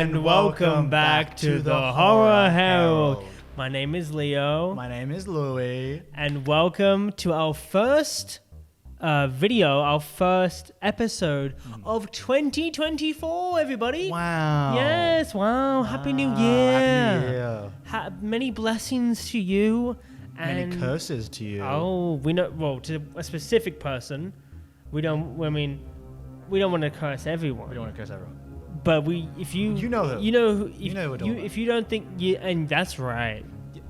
and welcome back to the Horror Herald. My name is Leo. My name is Louis. And welcome to our first video, our first episode of 2024, everybody. Wow. Yes, wow. Happy New Year. Happy New Year. Many blessings to you. Many curses to you. Oh, we know. Well, to a specific person, we don't want to curse everyone. We don't want to curse everyone. But if you don't think and that's right. Yeah.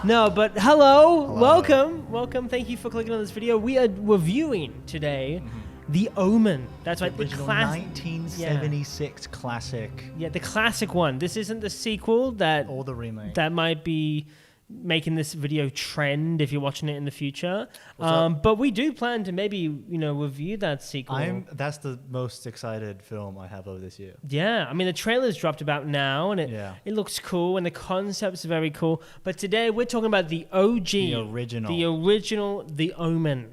No, but hello, welcome. Thank you for clicking on this video. We are reviewing today The Omen. That's right, the original 1976 classic. Yeah, the classic one. This isn't the sequel or the remake that might be making this video trend if you're watching it in the future. But we do plan to maybe, review that sequel. That's the most excited film I have over this year. Yeah, I mean, the trailer's dropped about now, and it looks cool, and the concept's very cool. But today, we're talking about the OG. The original, The Omen.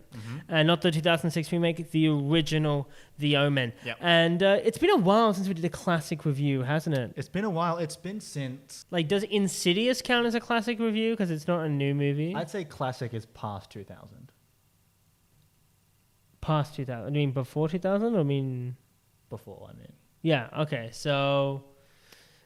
Not the 2006 remake, the original, The Omen. Yep. And it's been a while since we did a classic review, hasn't it? It's been a while. It's been since... does Insidious count as a classic review? Because it's not a new movie. I'd say classic is past 2000. Past 2000? I mean before 2000? Or I mean... Before, I mean. Yeah, okay. So...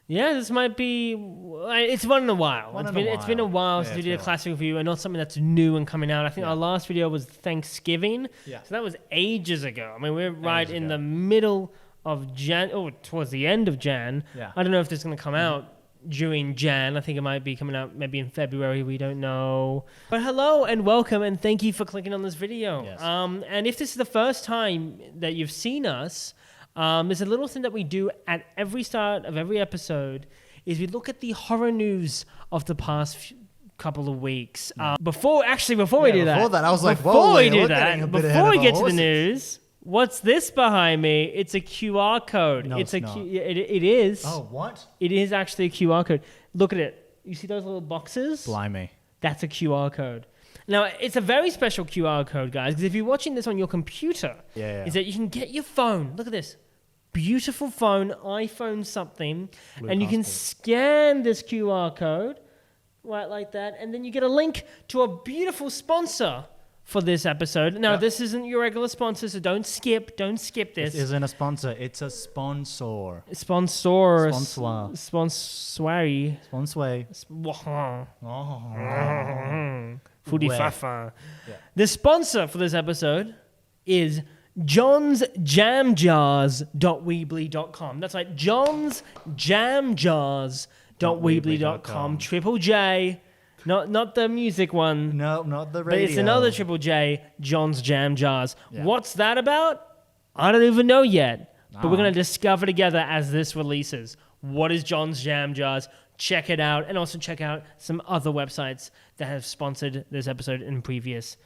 Yeah, this might be... It's been a while. It's been a while since we did a classic review and not something that's new and coming out. I think our last video was Thanksgiving. Yeah. So that was ages ago. I mean, we're right in the middle of Jan... Oh, towards the end of Jan. Yeah. I don't know if this is going to come out during Jan. I think it might be coming out maybe in February. We don't know. But hello and welcome and thank you for clicking on this video. Yes. And if this is the first time that you've seen us... there's a little thing that we do at every start of every episode is we look at the horror news of the past couple of weeks. Before we do that, I was like, before we get to the news, what's this behind me? It's a QR code. No, it's not. It is. Oh, what? It is actually a QR code. Look at it. You see those little boxes? Blimey. That's a QR code. Now, it's a very special QR code, guys, because if you're watching this on your computer, is that you can get your phone. Look at this. Beautiful phone, iPhone something, and you can scan this QR code right like that, and then you get a link to a beautiful sponsor for this episode. Now, this isn't your regular sponsor, so don't skip this. This isn't a sponsor, it's a sponsor. Sponsor. The sponsor for this episode is johnsjamjars.weebly.com. That's right, johnsjamjars.weebly.com. Triple J, not the music one. No, not the radio. But it's another Triple J, John's Jam Jars. Yeah. What's that about? I don't even know yet. But we're going to discover together as this releases. What is John's Jam Jars? Check it out, and also check out some other websites that have sponsored this episode in previous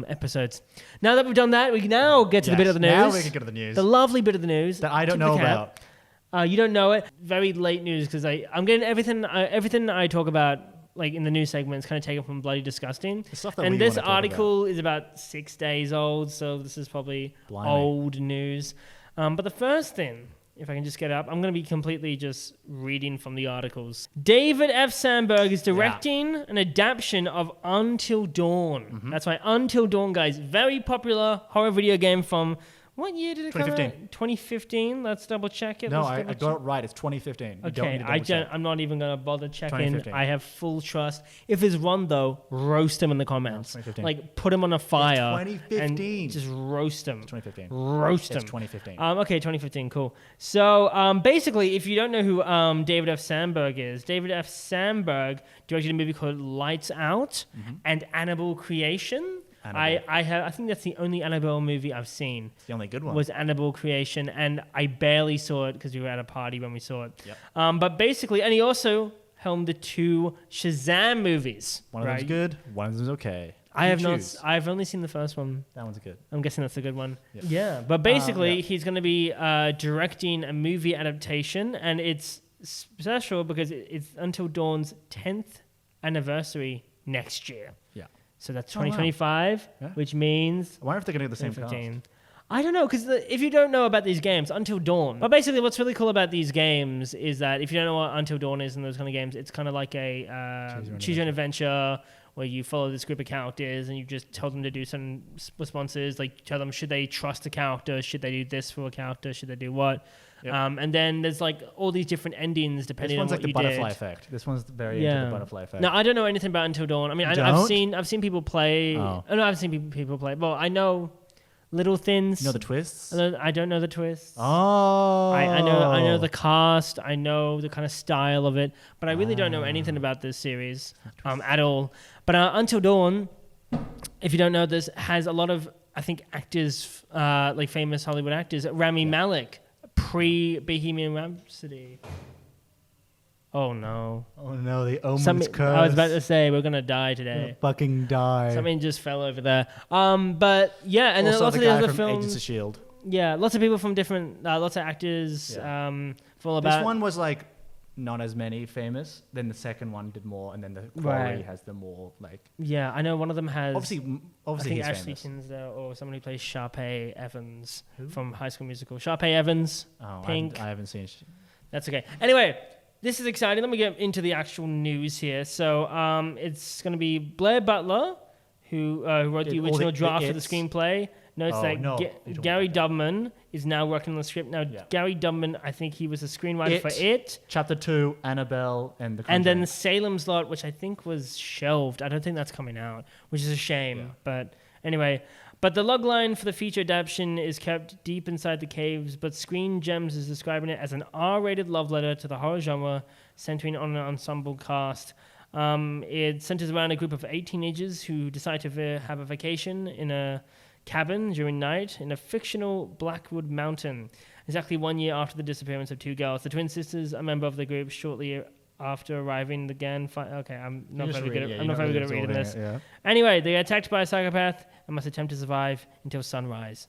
episodes. Now that we've done that, we can now get to the bit of the news. Now we can get to the news. The lovely bit of the news that I don't know about. You don't know it. Very late news because I'm getting everything I talk about in the news segment is kind of taken from Bloody Disgusting. The stuff that and this article is about 6 days old, so this is probably old news. But the first thing, if I can just get up, I'm going to be completely just reading from the articles. David F. Sandberg is directing an adaptation of Until Dawn. That's right, Until Dawn, guys. Very popular horror video game from... What year did it come out? 2015. Let's double check it. No, I got it right. It's 2015. Okay, I'm not even going to bother checking. I have full trust. If it's wrong, though, roast him in the comments. Put him on a fire. It's 2015. And just roast him. It's 2015. Roast him. It's 2015. Okay, 2015. Cool. So, basically, if you don't know who David F. Sandberg is, David F. Sandberg directed a movie called Lights Out and Annabelle Creation. I think that's the only Annabelle movie I've seen. It's the only good one. Was Annabelle Creation, and I barely saw it because we were at a party when we saw it. Yep. But basically, and he also helmed the 2 Shazam movies. One of them's good, one of them's okay. I've only seen the first one. That one's good. I'm guessing that's a good one. Yep. Yeah, but basically, he's going to be directing a movie adaptation, and it's special because it's Until Dawn's 10th anniversary next year. Yeah. So that's 2025, which means... I wonder if they're going to get the same cast. I don't know, because if you don't know about these games, Until Dawn. But basically, what's really cool about these games is that if you don't know what Until Dawn is and those kind of games, it's kind of like a choose your own adventure where you follow this group of characters and you just tell them to do some responses. Like, tell them, should they trust a character? Should they do this for a character? Should they do what? Yep. And then there's like all these different endings depending on what you did. This one's like the butterfly effect. This one's very into the butterfly effect. No, I don't know anything about Until Dawn. I mean, I've seen people play. Oh, no, I've seen people play. Well, I know little things. You know the twists? I don't know the twists. Oh. I know the cast. I know the kind of style of it, but I really don't know anything about this series at all. But Until Dawn, if you don't know this, has a lot of, I think, actors, like famous Hollywood actors. Rami Malek, pre-Bohemian Rhapsody. Oh no! Oh no! The Omen's curse. I was about to say we're gonna die today. We'll fucking die. Something just fell over there. But yeah, and then lots of the other films. Agents of S.H.I.E.L.D. Yeah, lots of people from different, lots of actors. Yeah. Full about. This one was like not as many famous. Then the second one did more, and then the quality has the more like. Yeah, I know one of them has. Obviously, I think he's Ashley famous. Tinsdale or someone who plays Sharpay Evans from High School Musical. Sharpay Evans. Oh, Pink. I haven't seen. That's okay. Anyway. This is exciting. Let me get into the actual news here. So it's going to be Blair Butler, who wrote the original draft for the screenplay. Notes that Gary Dubman is now working on the script. Now, Gary Dubman, I think he was a screenwriter for It. Chapter 2, Annabelle, and The Conjuring. And then Salem's Lot, which I think was shelved. I don't think that's coming out, which is a shame. Yeah. But anyway... But the logline for the feature adaptation is kept deep inside the caves, but Screen Gems is describing it as an R-rated love letter to the horror genre, centering on an ensemble cast. It centers around a group of 8 teenagers who decide to have a vacation in a cabin during night in a fictional Blackwood mountain, exactly 1 year after the disappearance of 2 girls. The twin sisters, a member of the group, shortly after arriving again. Okay, I'm not very good at reading this. Yeah. Anyway, they are attacked by a psychopath and must attempt to survive until sunrise.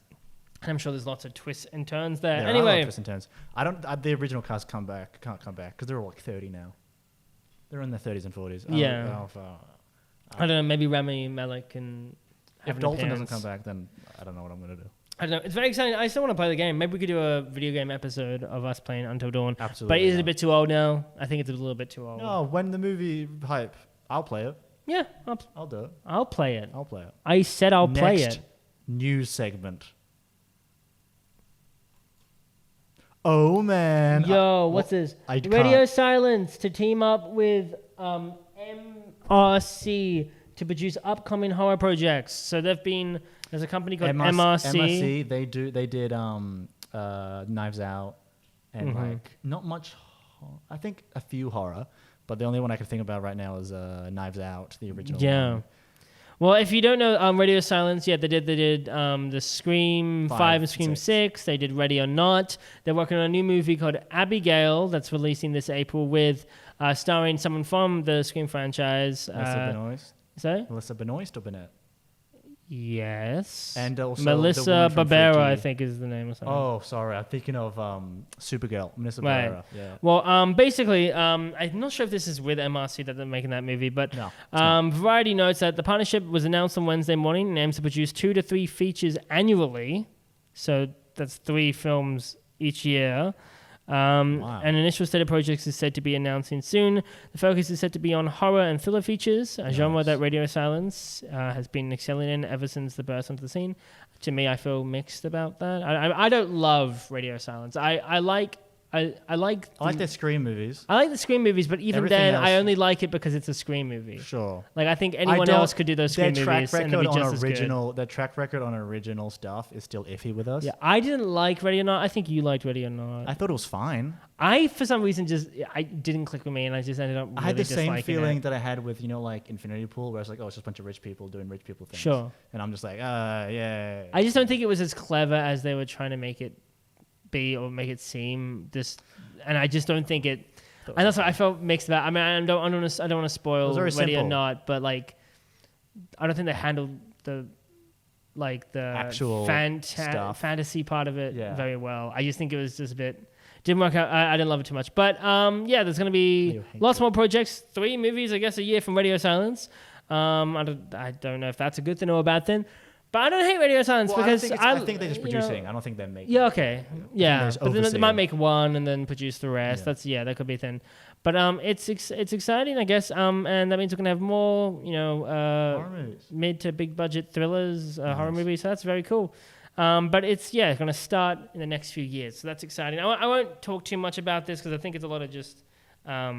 And I'm sure there's lots of twists and turns there. There anyway, are twists and turns. The original cast can't come back because they're all like 30 now. They're in their 30s and 40s. Yeah. I don't know. Maybe Rami Malek can. If Dalton doesn't come back, then I don't know what I'm gonna do. I don't know. It's very exciting. I still want to play the game. Maybe we could do a video game episode of us playing Until Dawn. Absolutely. But is it a bit too old now? I think it's a little bit too old. No, when the movie hype, I'll play it. Yeah, I'll do it. I'll play it. I'll play it. I said I'll play it. News segment. Oh man. Yo, what's this? Radio Silence to team up with MRC to produce upcoming horror projects. So there's a company called MRC. They did Knives Out and like not much. I think a few horror, but the only one I can think about right now is Knives Out, the original. Yeah. One. Well, if you don't know Radio Silence, they did the Scream 5 and Scream 6. They did Ready or Not. They're working on a new movie called Abigail that's releasing this April with starring someone from the Scream franchise. Melissa Benoist. Sorry? Melissa Benoist or Bennett? Yes. And also Melissa Barbera, I think is the name or something. Oh, sorry. I'm thinking of Supergirl. Melissa Barbera. Yeah. Well, basically, I'm not sure if this is with MRC that they're making that movie, but Variety notes that the partnership was announced on Wednesday morning and aims to produce 2 to 3 features annually. So that's 3 films each year. An initial set of projects is said to be announcing soon. The focus is said to be on horror and thriller features, a genre that Radio Silence has been excelling in ever since the burst onto the scene. To me, I feel mixed about that. I don't love Radio Silence. I like their Scream movies. I like the Scream movies, but even Everything then, else, I only like it because it's a Scream movie. Sure. Like, I think anyone else could do those Scream movies and they'd be just as good. Their track record on original stuff is still iffy with us. Yeah, I didn't like Ready or Not. I think you liked Ready or Not. I thought it was fine. I, for some reason, I didn't click with me, and I just ended up really I had the same feeling it. that I had with, like Infinity Pool, where it's like, oh, it's just a bunch of rich people doing rich people things. Sure. And I'm just like, yeah. I just don't think it was as clever as they were trying to make it be or make it seem. And I just don't think it. And that's what I felt mixed about. I mean, I don't want to spoil Ready or Not, but like, I don't think they handled the actual fantasy part of it very well. I just think it was just a bit. Didn't work out. I didn't love it too much. But there's going to be lots more projects. 3 movies, I guess, a year from Radio Silence. I don't know if that's a good thing or a bad thing. But I don't hate Radio Silence because I think they're just producing. I don't think they're making. Yeah, okay. Yeah, but then they might make one and then produce the rest. Yeah. That could be a thing. But it's exciting, I guess. And that means we're gonna have more, horror movies. mid to big budget thrillers, horror movies. So that's very cool. But it's going to start in the next few years. So that's exciting. I won't talk too much about this because I think it's a lot of just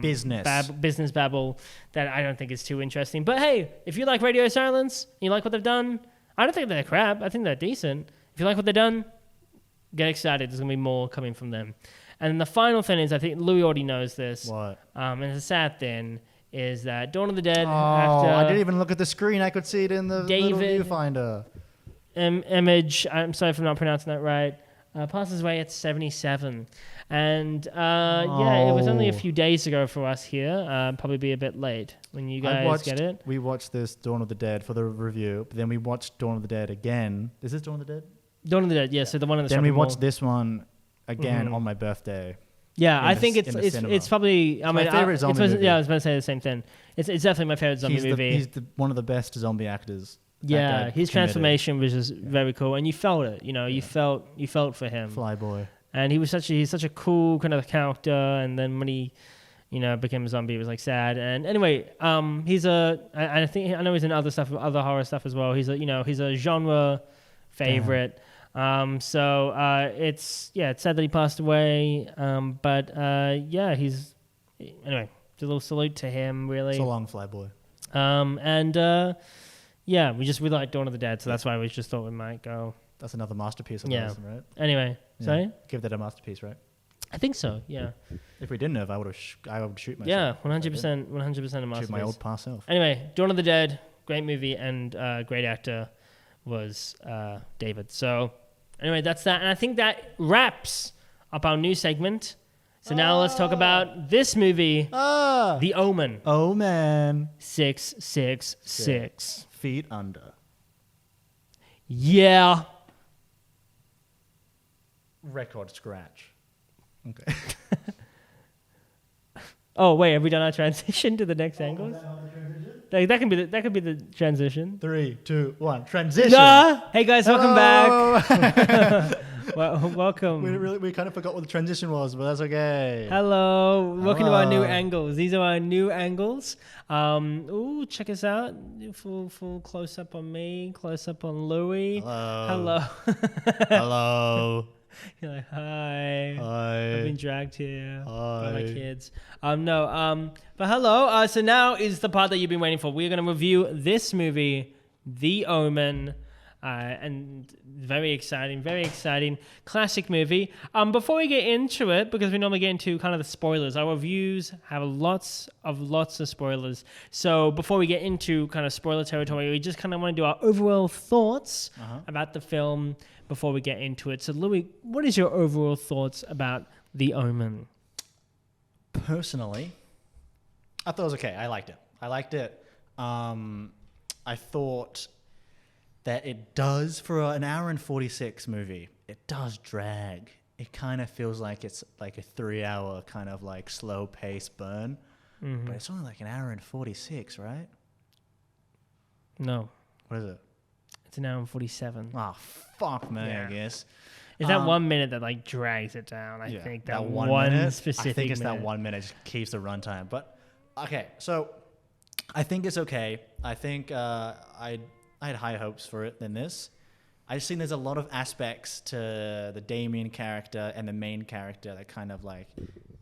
business babble that I don't think is too interesting. But hey, if you like Radio Silence, you like what they've done, I don't think they're crap. I think they're decent. If you like what they've done, get excited. There's going to be more coming from them. And then the final thing is, I think Louis already knows this. What? And it's a sad thing, is that Dawn of the Dead actor... I didn't even look at the screen. I could see it in the little viewfinder. Image, I'm sorry if I'm not pronouncing that right, passes away at 77. And it was only a few days ago for us here. Probably be a bit late when you guys get it. We watched this Dawn of the Dead for the review, but then we watched Dawn of the Dead again. Is this Dawn of the Dead? Dawn of the Dead, yeah. So the one in the Then we watched this one again on my birthday. Yeah, I think it's probably my favorite zombie movie. I was going to say the same thing. It's definitely my favorite zombie movie. He's one of the best zombie actors. Yeah, his transformation was just very cool, and you felt it. You felt for him. Flyboy. And he's such a cool kind of character. And then when he, became a zombie, it was like sad. And anyway, I know he's in other horror stuff as well. He's a genre favorite. It's sad that he passed away. He's anyway. Just a little salute to him, really. So long, Flyboy. We like Dawn of the Dead, so that's why we just thought we might go. That's another masterpiece of ours, right? Anyway, sorry? Give that a masterpiece, right? I think so, yeah. If we didn't have, I would shoot myself. Yeah, 100% a masterpiece. Shoot my old past self. Anyway, Dawn of the Dead, great movie, and great actor was David. So, anyway, that's that. And I think that wraps up our new segment. So now let's talk about this movie, The Omen. Omen. 666. Feet Under. Yeah. Record scratch. Okay. Oh wait, have we done our transition to the next angles? That could be the transition. 3, 2, 1. Transition. Hey guys, welcome back. Well, welcome. We kind of forgot what the transition was, but that's okay. Hello. Welcome to our new angles. These are our new angles. Check us out. Full close up on me, close up on Louis. Hello. Hello. You're like, hi. Hi. I've been dragged here by my Hi. kids. But hello. So now is the part that you've been waiting for. We're going to review this movie, The Omen. And very exciting classic movie. Before we get into it, because we normally get into kind of the spoilers, our reviews have lots of spoilers. So before we get into kind of spoiler territory, we just kind of want to do our overall thoughts about the film before we get into it. So Louis, what is your overall thoughts about The Omen? Personally, I thought it was okay. I liked it. I thought that it does, for an hour and 46 movie, it does drag. It kind of feels like it's like a 3-hour kind of like slow pace burn. But it's only like an hour and 46, right? No. What is it? It's an hour and 47. Oh, fuck me, I guess. It's that 1 minute that like drags it down. I think that one minute, specific I think it's minute. that 1 minute just keeps the runtime. But, okay, so I think it's okay. I think I had higher hopes for it than this. I just think there's a lot of aspects to the Damien character and the main character that kind of like,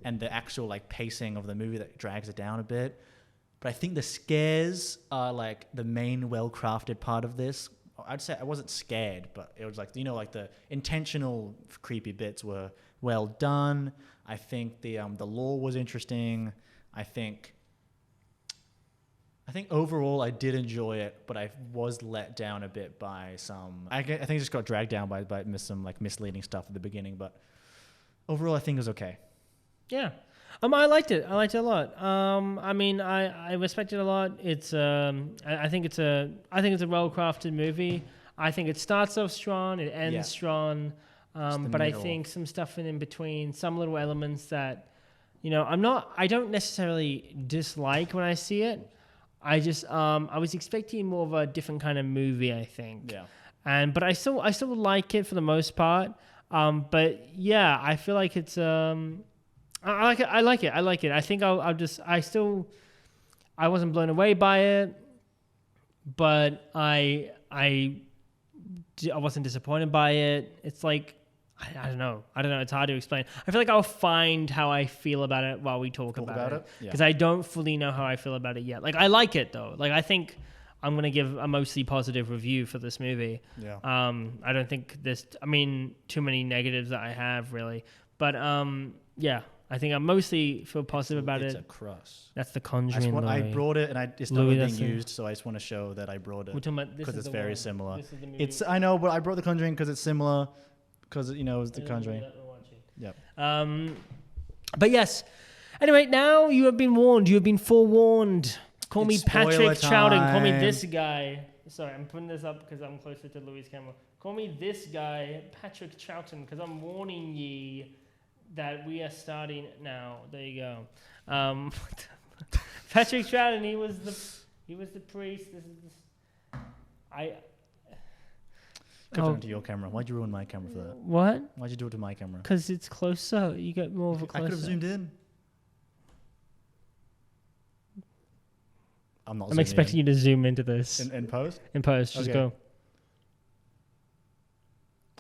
and the actual like pacing of the movie that drags it down a bit. But I think the scares are like the main well-crafted part of this. I'd say I wasn't scared, but it was like, like the intentional creepy bits were well done. I think the lore was interesting. I think overall I did enjoy it, but I was let down a bit by some. I think it just got dragged down by some like misleading stuff at the beginning. But overall, I think it was okay. Yeah, I liked it. I liked it a lot. I respect it a lot. It's I think it's a well crafted movie. I think it starts off strong, it ends strong. But I think some stuff in between, some little elements that, I don't necessarily dislike when I see it. I just I was expecting more of a different kind of movie, I think. Yeah. but I still like it for the most part. But yeah, I feel like it's I like it. I like it. I think I wasn't blown away by it, but I wasn't disappointed by it. It's like, I don't know. It's hard to explain. I feel like I'll find how I feel about it while we talk about it. Because I don't fully know how I feel about it yet. Like, I like it, though. Like, I think I'm going to give a mostly positive review for this movie. Yeah. I don't think too many negatives that I have, really. But, yeah. I think I mostly feel positive about it. It's a cross. That's the Conjuring. I brought it, and it's not being used, so I just want to show that I brought it. Because it's very similar. I know, but I brought the Conjuring because it's similar. Because it's the Conjuring. Yep. But yes. Anyway, now you have been warned. You have been forewarned. Call me Patrick Troughton. Call me this guy. Sorry, I'm putting this up because I'm closer to Louis' camera. Call me this guy, Patrick Troughton, because I'm warning ye that we are starting now. There you go. Patrick Troughton. He was the priest. This is to your camera. Why'd you ruin my camera for that? What? Why'd you do it to my camera? Because it's closer. You get more of a closer. I could have zoomed in. I'm expecting you to zoom into this. In post? In post. Just go.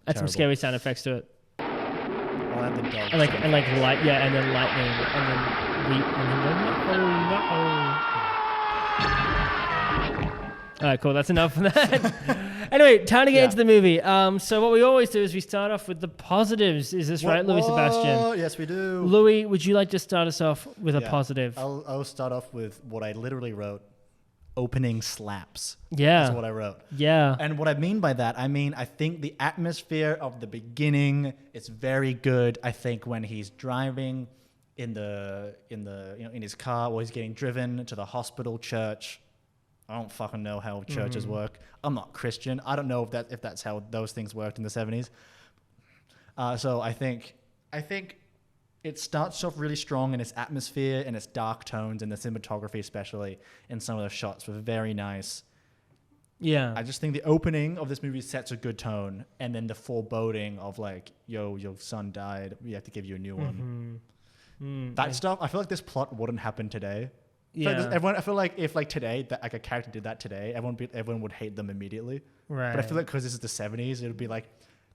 Add some scary sound effects to it. I'll add the dog. And like light, and then lightning, and then All right, cool. That's enough of that. Anyway, time to get into the movie. So what we always do is we start off with the positives. Is this right, Louis Sebastian? Yes, we do. Louis, would you like to start us off with a positive? I'll start off with what I literally wrote. Opening slaps. Yeah. That's what I wrote. Yeah. And what I mean by that, I think the atmosphere of the beginning is very good. I think when he's driving in his car while he's getting driven to the hospital church. I don't fucking know how churches work. I'm not Christian. I don't know if that's how those things worked in the 70s. So I think it starts off really strong in its atmosphere and its dark tones and the cinematography, especially in some of the shots, were very nice. Yeah. I just think the opening of this movie sets a good tone, and then the foreboding of like, yo, your son died. We have to give you a new one. That stuff. I feel like this plot wouldn't happen today. Yeah. I feel like if like today, a character did that today, everyone would hate them immediately. Right. But I feel like because this is the 70s, it would be like,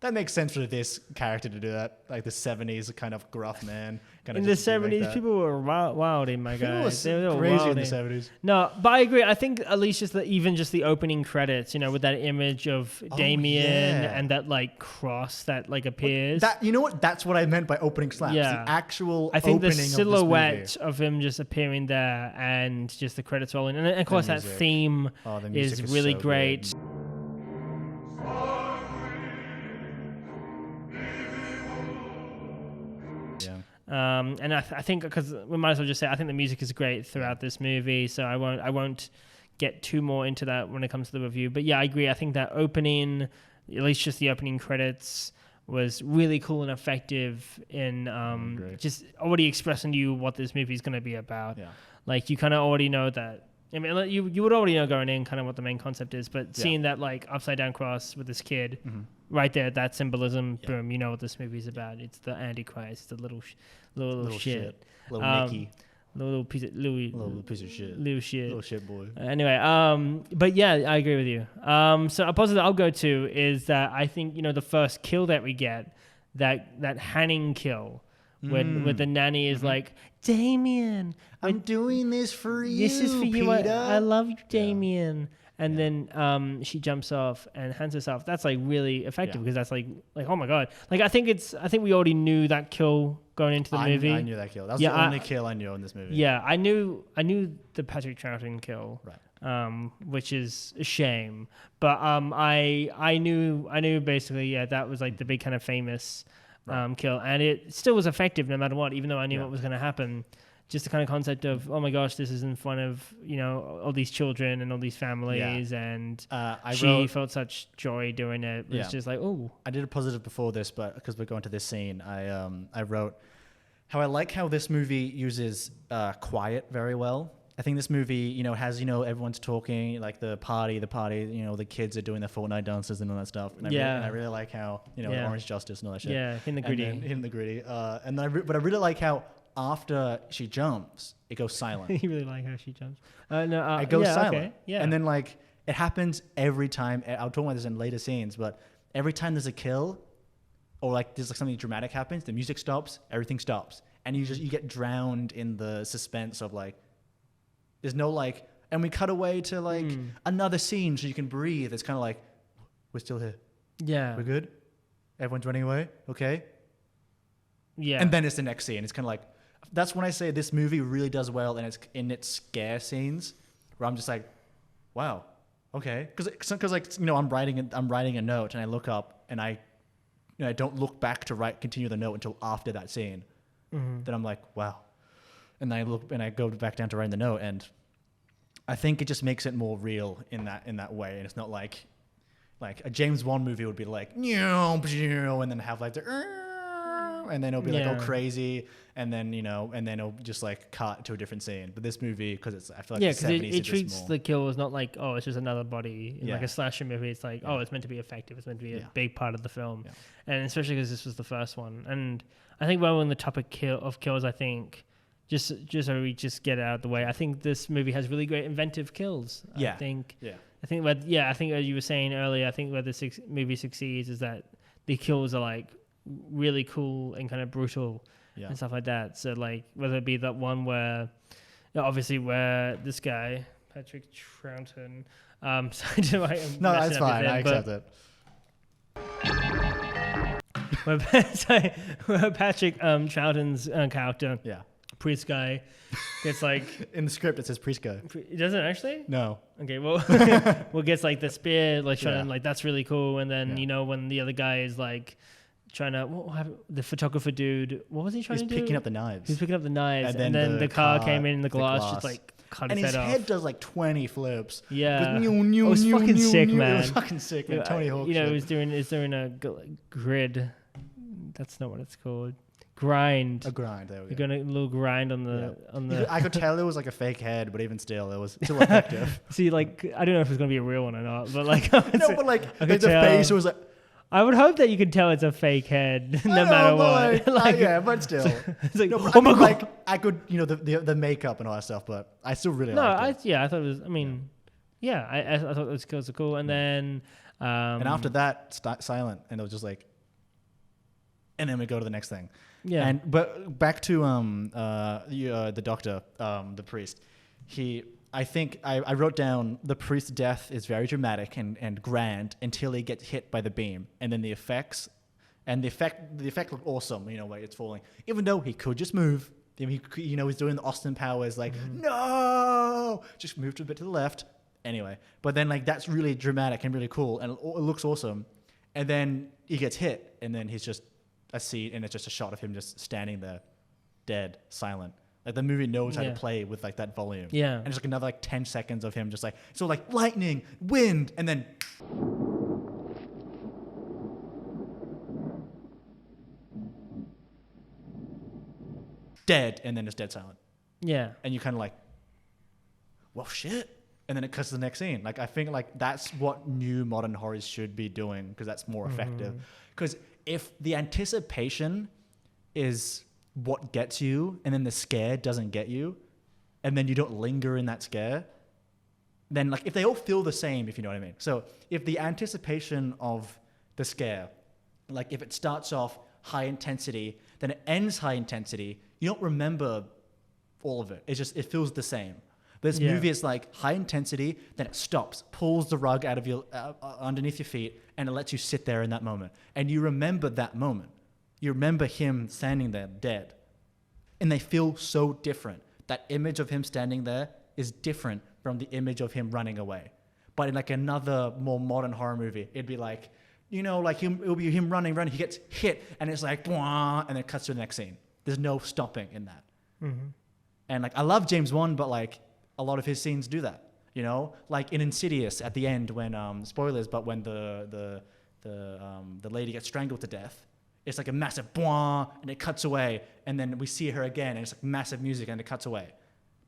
that makes sense for this character to do that. Like the 70s kind of gruff man. In the 70s, people were wild in my guys. They were crazy in the 70s. No, but I agree. I think at least just the opening credits, with that image of Damien and that like cross that like appears. That's what I meant by opening slaps. Yeah. The actual I think opening the silhouette of him just appearing there and just the credits rolling. And of course that theme is really so great. Good. And I think because we might as well just say I think the music is great throughout this movie, so I won't get too more into that when it comes to the review. But yeah, I agree. I think that opening, at least just the opening credits, was really cool and effective in just already expressing to you what this movie is going to be about. Yeah. Like you kind of already know that. I mean, you would already know going in kind of what the main concept is, but seeing that like upside down cross with this kid. Right there, that symbolism, boom, you know what this movie's about. It's the Antichrist, the little shit. Little Nicky. Little piece of Louis. Little piece of shit. Little shit. Little shit boy. Anyway, but yeah, I agree with you. So a positive I'll go to is that I think, the first kill that we get, that Hanning kill, when the nanny is like, Damien, I'm doing this for you, This is for Peter. you. I love you, Damien. And then she jumps off and hands herself. That's like really effective because that's like oh my god. Like I think we already knew that kill going into the movie. I knew that kill. That was the only kill I knew in this movie. Yeah, I knew the Patrick Troughton kill. Right. Which is a shame. But I knew basically that was like the big kind of famous kill, and it still was effective no matter what, even though I knew what was going to happen. Just the kind of concept of, oh my gosh, this is in front of, all these children and all these families. Yeah. And she felt such joy doing it. It was just like, oh. I did a positive before this, but because we're going to this scene, I wrote how I like how this movie uses quiet very well. I think this movie, you know, has, you know, everyone's talking, like the party, you know, the kids are doing their Fortnite dances and all that stuff. And I really like how, you know, Orange Justice and all that shit. Yeah, in the gritty. In the gritty. But I really like how after she jumps, it goes silent. You really like how she jumps. It goes silent. Okay, yeah. And then like it happens every time. I'll talk about this in later scenes, but every time there's a kill or like there's like something dramatic happens, the music stops, everything stops. And you get drowned in the suspense of like, there's no like, and we cut away to like another scene so you can breathe. It's kind of like, we're still here. Yeah. We're good. Everyone's running away. Okay. Yeah. And then it's the next scene. It's kind of like, that's when I say this movie really does well in its scare scenes where I'm just like, wow. Okay. Cause like, you know, I'm writing a note and I look up and I don't look back to continue the note until after that scene. Then I'm like, wow. And I look and I go back down to writing the note, and I think it just makes it more real in that way. And it's not like a James Bond movie would be like, and then have like and then it'll be like all crazy, and then it'll just like cut to a different scene. But this movie, because I feel like because it treats the kill as not like, oh, it's just another body in like a slasher movie. It's like, oh, it's meant to be effective. It's meant to be a big part of the film, and especially because this was the first one. And I think while we're on the topic of kills, I think. Just so we just get it out of the way, I think this movie has really great inventive kills. I think as you were saying earlier, I think where the movie succeeds is that the kills are like really cool and kind of brutal and stuff like that. So like whether it be that one where, obviously where this guy Patrick Troughton, no, that's fine. I accept it. Where Patrick Troughton's character, priest guy, gets like in the script it says priest guy. It doesn't actually? No. Okay, well, gets like the spear like shot like that's really cool, and then you know when the other guy is like trying to the photographer dude, what was he trying to do? He's picking up the knives. He's picking up the knives, and then the car came in, and the glass just like cut his head off. And his head does like 20 flips. Yeah, it was fucking sick, man. It was fucking sick, man. Tony Hawk. You know, he's doing a grid. That's not what it's called. Grind. A grind. There we go. You're going a little grind on the. I could tell it was like a fake head, but even still, it was still effective. See, like I don't know if it's gonna be a real one or not, but like no, but like the face was like. I would hope that you could tell it's a fake head, no matter what. Yeah, but still, it's like, oh my god! Like I could, you know, the makeup and all that stuff, but I still really liked it. I thought it was. I mean, I thought those kills were cool, and then and after that, silent, and it was just like, and then we go to the next thing. Yeah. But back to the doctor, the priest. I think I wrote down the priest's death is very dramatic and grand until he gets hit by the beam, and then the effect looked awesome. You know, where it's falling, even though he could just move. He's doing the Austin Powers like no, just moved a bit to the left. Anyway, but then like that's really dramatic and really cool, and it looks awesome. And then he gets hit, and then he's just a scene, and it's just a shot of him just standing there, dead, silent. Like the movie knows how to play with like that volume. Yeah. And it's like another like 10 seconds of him just like, so like lightning, wind, and then dead, and then it's dead silent. Yeah. And you kind of like, well, shit. And then it cuts to the next scene. Like I think like that's what new modern horrors should be doing, because that's more effective. Because if the anticipation is what gets you, and then the scare doesn't get you, and then you don't linger in that scare, then like if they all feel the same, if you know what I mean. So if the anticipation of the scare, like if it starts off high intensity, then it ends high intensity, you don't remember all of it. It's just, it feels the same. This movie is like high intensity, then it stops, pulls the rug out of your underneath your feet, and it lets you sit there in that moment. And you remember that moment. You remember him standing there dead. And they feel so different. That image of him standing there is different from the image of him running away. But in like another more modern horror movie, it'd be like, you know, like it'll be him running, he gets hit, and it's like, and then it cuts to the next scene. There's no stopping in that. And like, I love James Wan, but like, a lot of his scenes do that, you know, like in Insidious at the end when spoilers, but when the lady gets strangled to death, it's like a massive and it cuts away, and then we see her again, and it's like massive music, and it cuts away.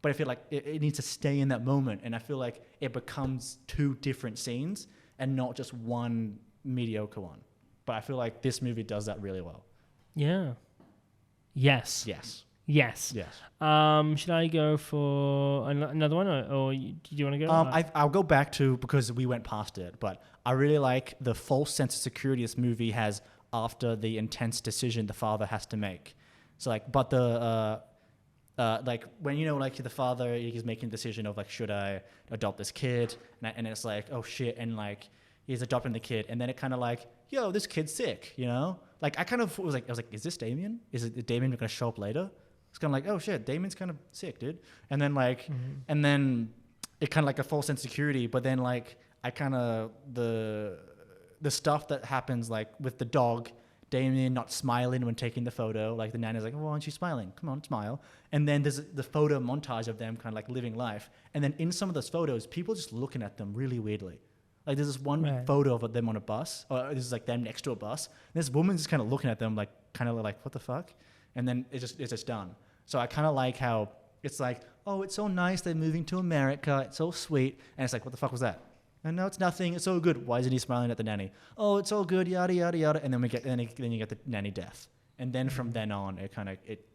but I feel like it needs to stay in that moment, and I feel like it becomes 2 different scenes and not just one mediocre one. But I feel like this movie does that really well. Yeah. Yes. Yes. Yes. Yes. Should I go for another one, or do you want to go? I'll go back to, because we went past it, but I really like the false sense of security this movie has after the intense decision the father has to make. So like, but like when, you know, like the father, he's making a decision of like, should I adopt this kid? And it's like, oh shit. And like, he's adopting the kid. And then it kind of like, yo, this kid's sick, you know? Like I kind of was like, is this Damien? Is Damien going to show up later? It's kind of like, oh shit, Damien's kind of sick, dude. And then like, and then it kind of like a false sense of security. But then like, I kind of, the stuff that happens like with the dog, Damien not smiling when taking the photo, like the nanny's like, oh, why aren't you smiling? Come on, smile. And then there's the photo montage of them kind of like living life. And then in some of those photos, people just looking at them really weirdly. Like there's this one photo of them on a bus, or this is like them next to a bus. And this woman's just kind of looking at them like, kind of like, what the fuck? And then it's just done. So I kind of like how it's like, oh, it's so nice they're moving to America. It's so sweet. And it's like, what the fuck was that? And no, it's nothing. It's so good. Why isn't he smiling at the nanny? Oh, it's all good. Yada yada yada. And then then you get the nanny death. And then from then on,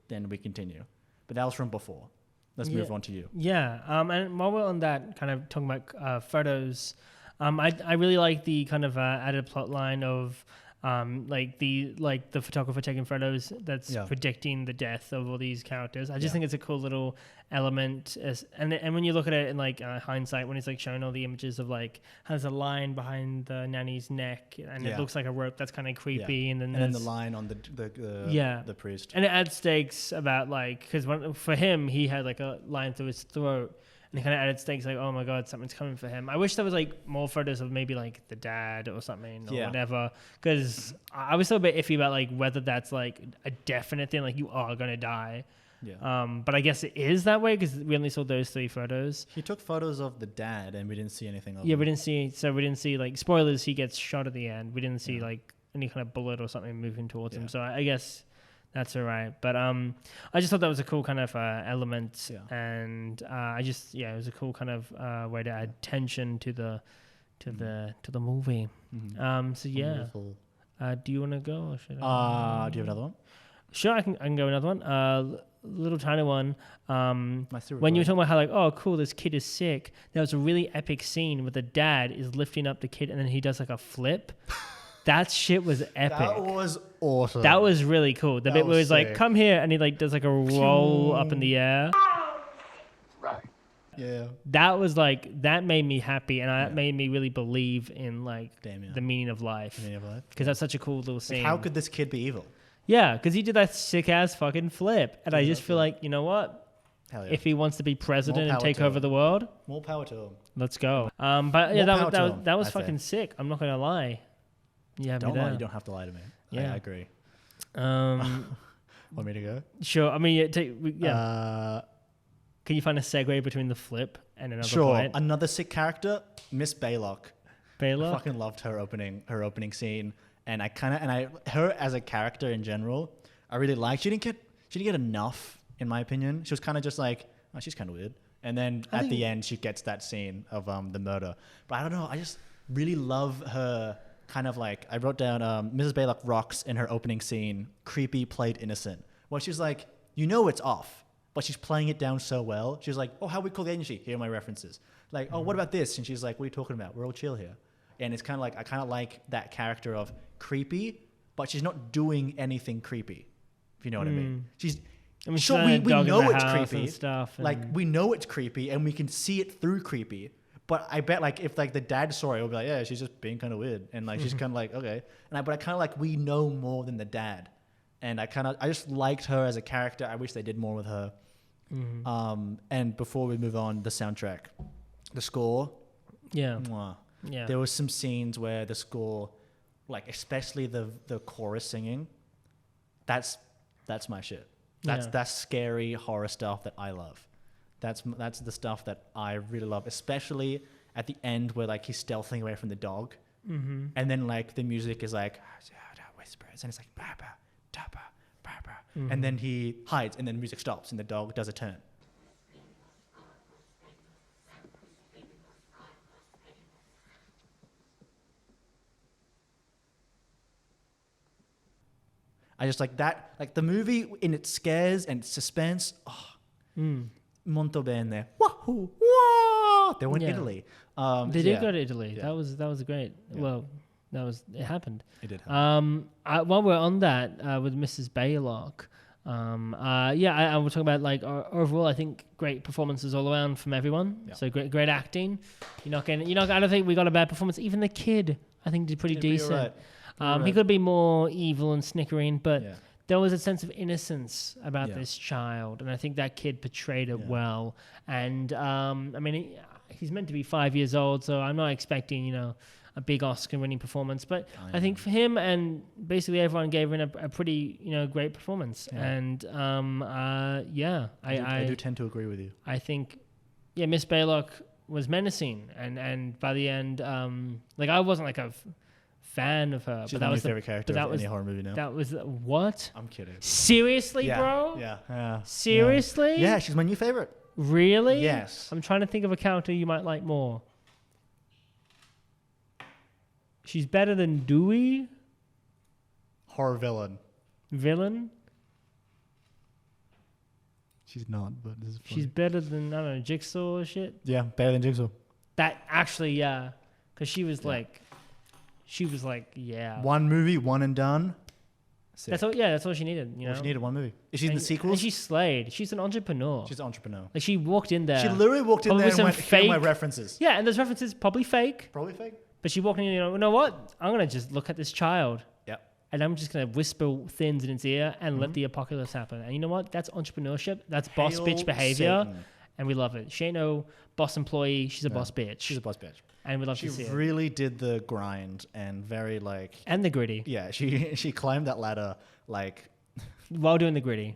then we continue. But that was from before. Let's move on to you. Yeah. And while we're on that, kind of talking about photos, I really like the kind of added plot line of the photographer taking photos that's predicting the death of all these characters. I just think it's a cool little element, and when you look at it in like hindsight, when it's like showing all the images of like has a line behind the nanny's neck and it looks like a rope, that's kind of creepy, and then the line on the priest, and it adds stakes about like, because for him he had like a line through his throat. And it kind of added stakes, like, oh my god, something's coming for him. I wish there was like more photos of maybe like the dad or something or whatever, because I was still a bit iffy about like whether that's like a definite thing, like you are gonna die. But I guess it is that way because we only saw those 3 photos. He took photos of the dad, and we didn't see anything of him. We didn't see like spoilers. He gets shot at the end. We didn't see like any kind of bullet or something moving towards him. So I guess. That's all right. But I just thought that was a cool kind of element. And it was a cool kind of way to add tension to the movie. So yeah. Wonderful. Do you want to go or should I? Do you have another one? Sure, I can go another one. Little tiny one. When you were talking about how like, oh cool, this kid is sick, there was a really epic scene where the dad is lifting up the kid and then he does like a flip. That shit was epic. That was awesome. That was really cool. The bit where he's like, come here, and he like does like a roll up in the air. Right. Yeah. That was like, that made me happy, and that made me really believe in like Damien. the meaning of life. Because that's such a cool little scene. Like, how could this kid be evil? Yeah, because he did that sick ass fucking flip. And I just feel like, you know what? Hell yeah. If he wants to be president and take over the world, more power to him. Let's go. But yeah, that was fucking sick. I'm not going to lie. Yeah, don't lie. You don't have to lie to me. Yeah, I agree. Want me to go? Sure. I mean, Can you find a segue between the flip and another point? Another sick character, Miss Baylock. Baylock. I fucking loved her opening scene, and her as a character in general, I really liked. She didn't get enough, in my opinion. She was kind of just like, oh, she's kind of weird. And then at the end, she gets that scene of the murder. But I don't know. I just really love her. Kind of like, I wrote down Mrs. Baylock rocks in her opening scene, creepy played innocent. Well, she's like, you know it's off, but she's playing it down so well. She's like, oh, how we call the agency? Here are my references. Like, oh, what about this? And she's like, what are you talking about? We're all chill here. And it's kind of like, I kind of like that character of creepy, but she's not doing anything creepy, if you know what I mean. Sure, we know it's creepy. Like, we know it's creepy, and we can see it through creepy. But I bet like if like the dad's story will be like, yeah, she's just being kind of weird, and like she's kind of like, okay, but I kind of like, we know more than the dad, and I just liked her as a character. I wish they did more with her. And before we move on, the soundtrack, the score, there was some scenes where the score, like especially the chorus singing, that's my shit. That's scary horror stuff that I love. That's the stuff that I really love, especially at the end where like he's stealthing away from the dog, and then like the music is like whispers, and it's like and then he hides, and then the music stops, and the dog does a turn, I just like that, like the movie in its scares and its suspense. Molto bene. Wahoo! Wah! They went Italy. They did go to Italy. Yeah. That was great. Yeah. Well, it happened. It did happen. While we're on that, with Mrs. Baylock, I will talk about like overall. I think great performances all around from everyone. Yeah. So great acting. I don't think we got a bad performance. Even the kid, I think, did pretty decent. He could be more evil and snickering, but there was a sense of innocence about this child, and I think that kid portrayed it well. And I mean, he's meant to be 5 years old, so I'm not expecting a big Oscar-winning performance, but I think for him and basically everyone gave him a pretty great performance. Yeah. And I do tend to agree with you. I think Miss Baylock was menacing, and by the end, I wasn't like a fan of her. She's but that was my favorite character of any horror movie now. That was what? I'm kidding. Seriously, bro? Yeah. Seriously? Yeah, she's my new favorite. Really? Yes. I'm trying to think of a character you might like more. She's better than Dewey? Horror villain. Villain? She's not, but this is funny. She's better than, I don't know, Jigsaw or shit? Yeah, better than Jigsaw. That actually, yeah. Because she was like, one movie, one and done. Sick. That's all she needed. She needed one movie. Is she in the sequels? And she slayed. She's an entrepreneur. She's an entrepreneur. Like she walked in there. She literally walked in there and went, here are my references. Yeah, and those references probably fake. But she walked in, you know what? I'm going to just look at this child. Yep. And I'm just going to whisper things in its ear and let the apocalypse happen. And you know what? That's entrepreneurship. That's boss bitch behavior. Satan. And we love it. She ain't no boss employee. She's a boss bitch. She's a boss bitch. And we love to see it. She really did the grind and very like... And the gritty. Yeah, she climbed that ladder like... While doing the gritty.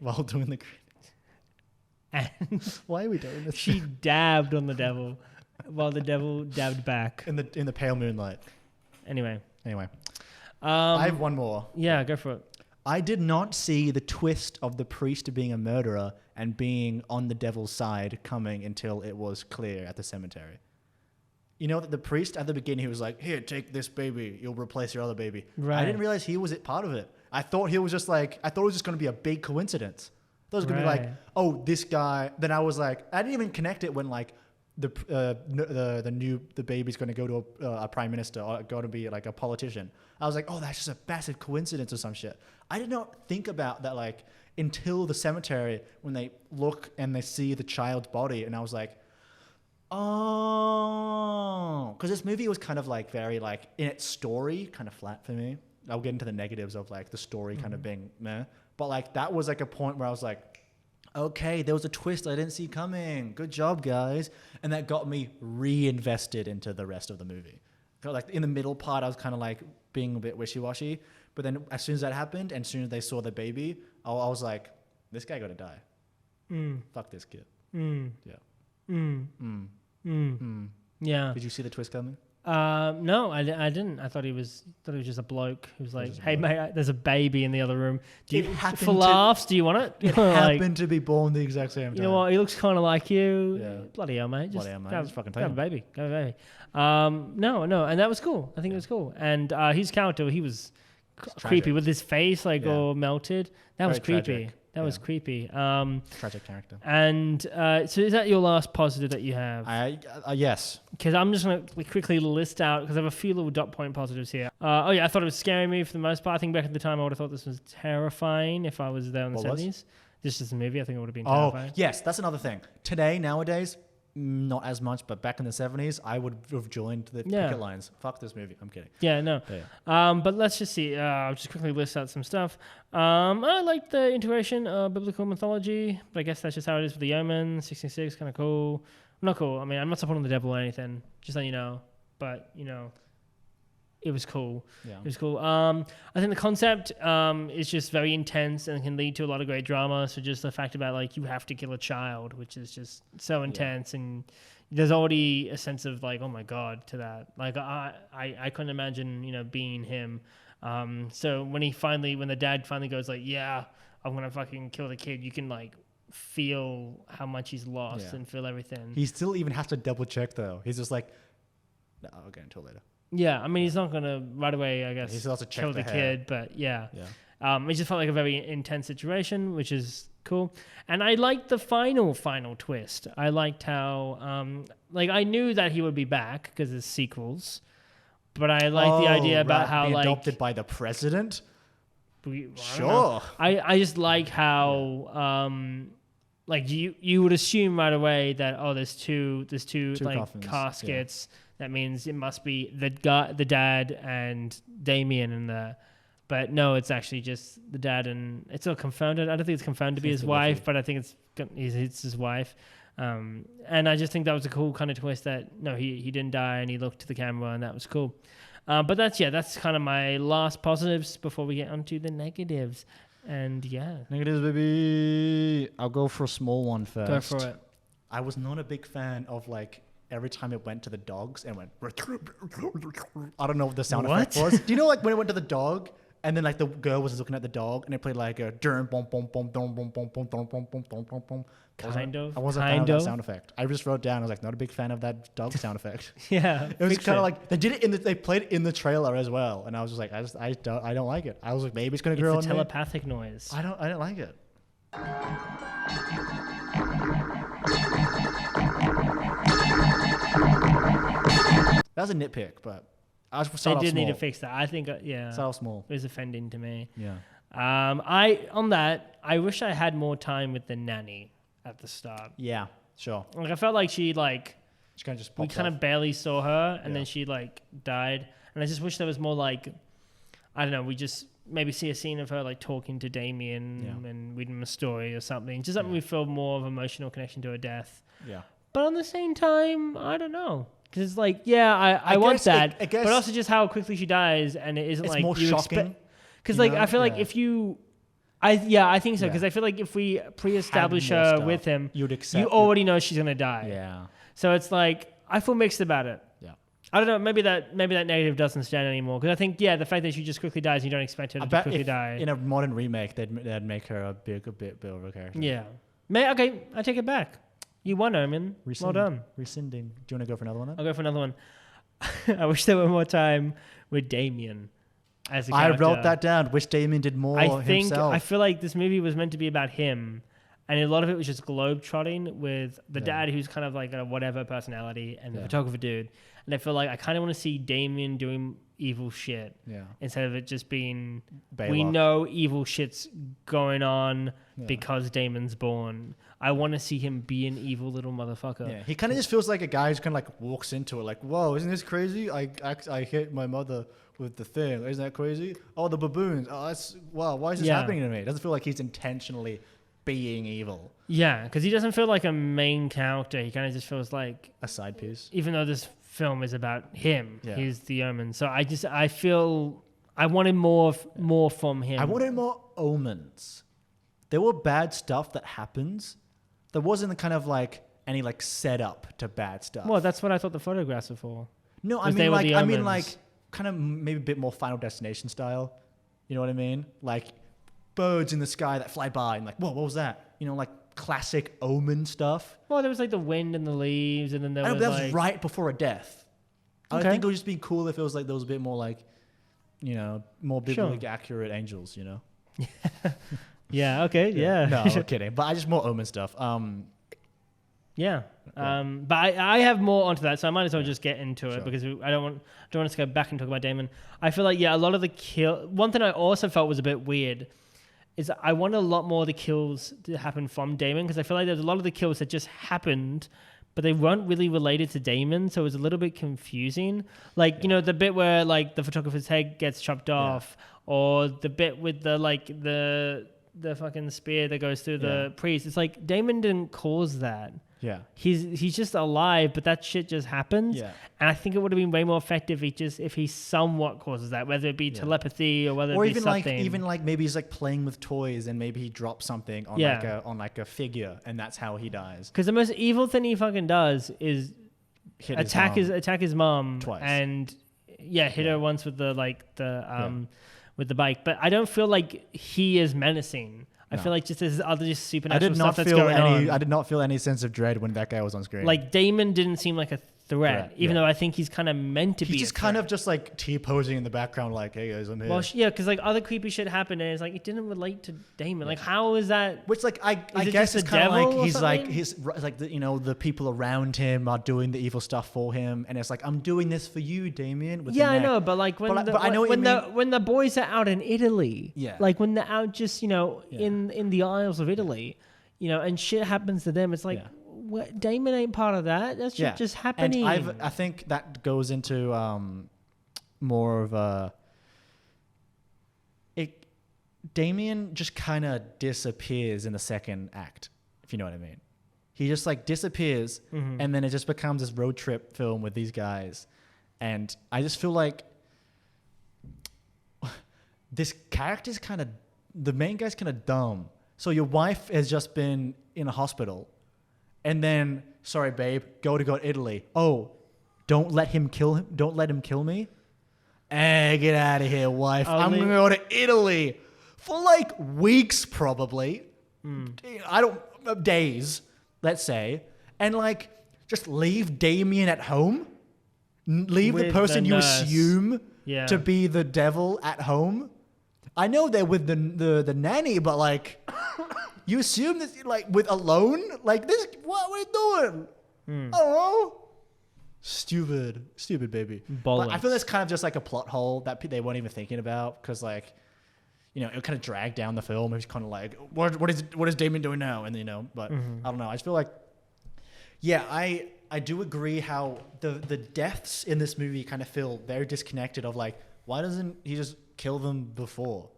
And why are we doing this? She dabbed on the devil while the devil dabbed back. In the pale moonlight. Anyway. I have one more. Yeah, go for it. I did not see the twist of the priest being a murderer and being on the devil's side coming until it was clear at the cemetery. You know that the priest at the beginning, he was like, here, take this baby. You'll replace your other baby. Right. I didn't realize he was part of it. I thought he was just like, I thought it was just going to be a big coincidence. I thought it was going to be like, oh, this guy. Then I was like, I didn't even connect it when like the baby's going to go to a prime minister or go to be like a politician. I was like, oh, that's just a massive coincidence or some shit. I did not think about that like until the cemetery when they look and they see the child's body. And I was like, oh, because this movie was kind of like very like in its story kind of flat for me. I'll get into the negatives of like the story kind of being meh, but like that was like a point where I was like, okay, there was a twist I didn't see coming. Good job, guys. And that got me reinvested into the rest of the movie. Like in the middle part, I was kind of like being a bit wishy-washy, but then as soon as that happened and as soon as they saw the baby, I was like, this guy got to die. Fuck this kid. Yeah. Did you see the twist coming? No, I didn't. I thought he was just a bloke who was like, hey mate, there's a baby in the other room. For laughs, do you want it? It happened to be born the exact same time. You know what? He looks kind of like you. Yeah. Bloody hell, mate. Just fucking go have a baby. Go have a baby. No, and that was cool. I think it was cool. And his character, he was creepy with his face all melted. That was creepy. Tragic. That was creepy. Tragic character. And so is that your last positive that you have? Yes. Because I'm just going to quickly list out, because I have a few little dot point positives here. I thought it was scaring me for the most part. I think back at the time I would have thought this was terrifying if I was there in the 70s. This is a movie. I think it would have been terrifying. Oh, yes. That's another thing. Today, nowadays, not as much, but back in the 70s, I would have joined the picket lines. Fuck this movie. I'm kidding. Yeah, no. But let's just see. I'll just quickly list out some stuff. I like the integration of biblical mythology, but I guess that's just how it is with the Omen. 66, kind of cool. Not cool. I mean, I'm not supporting the devil or anything, just so you know. But, it was cool. Yeah. It was cool. I think the concept is just very intense and can lead to a lot of great drama. So just the fact about like you have to kill a child, which is just so intense, and there's already a sense of like, oh my god, to that. Like I couldn't imagine being him. So when the dad finally goes like, yeah, I'm gonna fucking kill the kid, you can like feel how much he's lost and feel everything. He still even has to double check though. He's just like, no, I'll get until later. Yeah, I mean, he's not going to right away, I guess, he still has to check kill the kid, but yeah. It just felt like a very intense situation, which is cool. And I liked the final twist. I liked how, I knew that he would be back because there's sequels, but I liked the idea about how being adopted by the president. Sure. I just like how, you would assume right away that there's two like caskets. Yeah. That means it must be the dad and Damien in there. But no, it's actually just the dad, and it's all confirmed. I don't think it's confirmed to be his wife, but I think it's his wife. And I just think that was a cool kind of twist that, no, he didn't die, and he looked to the camera, and that was cool. But that's kind of my last positives before we get onto the negatives. And yeah. Negatives, baby. I'll go for a small one first. Go for it. I was not a big fan of every time it went to the dogs and went, I don't know what the sound effect was. Do you know when it went to the dog and then the girl was looking at the dog and it played a kind of. I wasn't a fan of that sound effect. I just wrote down, I was not a big fan of that dog sound effect. Yeah. It was kind of they did it they played it in the trailer as well. And I was just I don't like it. I was like, maybe it's going to grow on me. It's a telepathic noise. I don't like it. That was a nitpick, but I was they did need to fix that. I think, Start small. It was offending to me. Yeah. I wish I had more time with the nanny at the start. Yeah, sure. I felt like she kind of just we kind of barely saw her, and then she died, and I just wish there was more I don't know. We just maybe see a scene of her talking to Damien and reading him a story or something. Just something we feel more of emotional connection to her death. Yeah. But on the same time, I don't know. Because I want that, but also just how quickly she dies, and it isn't it's more shocking. Because I feel like if you, I think so. Because I feel like if we pre-establish her with him, you'd accept. You already know she's gonna die. Yeah. So it's I feel mixed about it. Yeah. I don't know. Maybe that negative doesn't stand anymore. Because I think the fact that she just quickly dies, and you don't expect her to quickly die. In a modern remake, they'd make her a bit of a character. Yeah. Okay, I take it back. You won, Omen. Well done. Rescinding. Do you want to go for another one then? I'll go for another one. I wish there were more time with Damien as a character. I wrote that down. Wish Damien did more himself. I feel like this movie was meant to be about him, and a lot of it was just globe-trotting with the dad, who's kind of a whatever personality, and the photographer dude. And I feel like I kind of want to see Damien doing evil shit instead of it just being Baylock. We know evil shit's going on because Damon's born. I want to see him be an evil little motherfucker. Yeah, he kind of just feels like a guy who kind of walks into it whoa, isn't this crazy? I hit my mother with the thing. Isn't that crazy? Oh, the baboons. Oh, wow. Why is this happening to me? It doesn't feel like he's intentionally being evil. Yeah, because he doesn't feel like a main character. He kind of just feels like a side piece. Even though this film is about him, he's the Omen. So I feel I wanted more from him. I wanted more omens. There were bad stuff that happens. There wasn't the kind of any setup to bad stuff. Well, that's what I thought the photographs were for. No, I mean kind of maybe a bit more Final Destination style. You know what I mean? Birds in the sky that fly by and whoa, what was that? Classic Omen stuff. Well, there was the wind and the leaves, and then there was that was right before a death. Okay. I think it would just be cool if it was there was a bit more more biblically accurate angels. Yeah. Okay. Yeah. No, I'm kidding. But I just more Omen stuff. Yeah. But I have more onto that, so I might as well just get into it because I don't want us to go back and talk about Damon. I feel like a lot of the kill. One thing I also felt was a bit weird is I want a lot more of the kills to happen from Damon, because I feel like there's a lot of the kills that just happened, but they weren't really related to Damon, so it was a little bit confusing. The bit where the photographer's head gets chopped off, or the bit with the fucking spear that goes through the priest. It's Damon didn't cause that. Yeah. He's just alive, but that shit just happens. Yeah. And I think it would have been way more effective if he somewhat causes that, whether it be telepathy or whether it be something. Or even maybe he's playing with toys and maybe he drops something on a figure and that's how he dies. Because the most evil thing he fucking does is attack his mom twice. And hit her once with with the bike. But I don't feel like he is menacing. I feel like there's other supernatural stuff that's going on. I did not feel any sense of dread when that guy was on screen. Damon didn't seem like a threat, even though I think he's kind of meant to be. He's just kind of just like T-posing in the background, like, "Hey guys, I'm here." Well, yeah, because like other creepy shit happened, and it's like it didn't relate to Damien. Like, how is that? Which, like, I guess it's kind of like he's like the people around him are doing the evil stuff for him, and it's like, I'm doing this for you, Damien. With I know, but like when the boys are out in Italy, like when they're out just in the Isles of Italy, and shit happens to them, it's like. Damien ain't part of that. That's just happening. And I think that goes into more of a... Damien just kind of disappears in the second act, if you know what I mean. He just like disappears, and then it just becomes this road trip film with these guys. And I just feel like this character's kind of... The main guy's kind of dumb. So your wife has just been in a hospital. And then, sorry, babe, go to Italy. Oh, don't let him kill him. Don't let him kill me. Get out of here, wife. I'm going to go to Italy for like weeks, probably. Days, let's say. And like, just leave Damien at home. Leave the person you assume to be the devil at home. I know they're with the nanny, but like... You assume this, like, with alone? Like, this, what are you doing? I don't know. Stupid baby. But I feel that's kind of just like a plot hole that they weren't even thinking about. Because, like, it kind of dragged down the film. It was kind of like, what is Damien doing now? And, but I don't know. I just feel like, I do agree how the deaths in this movie kind of feel very disconnected of, like, why doesn't he just kill them before?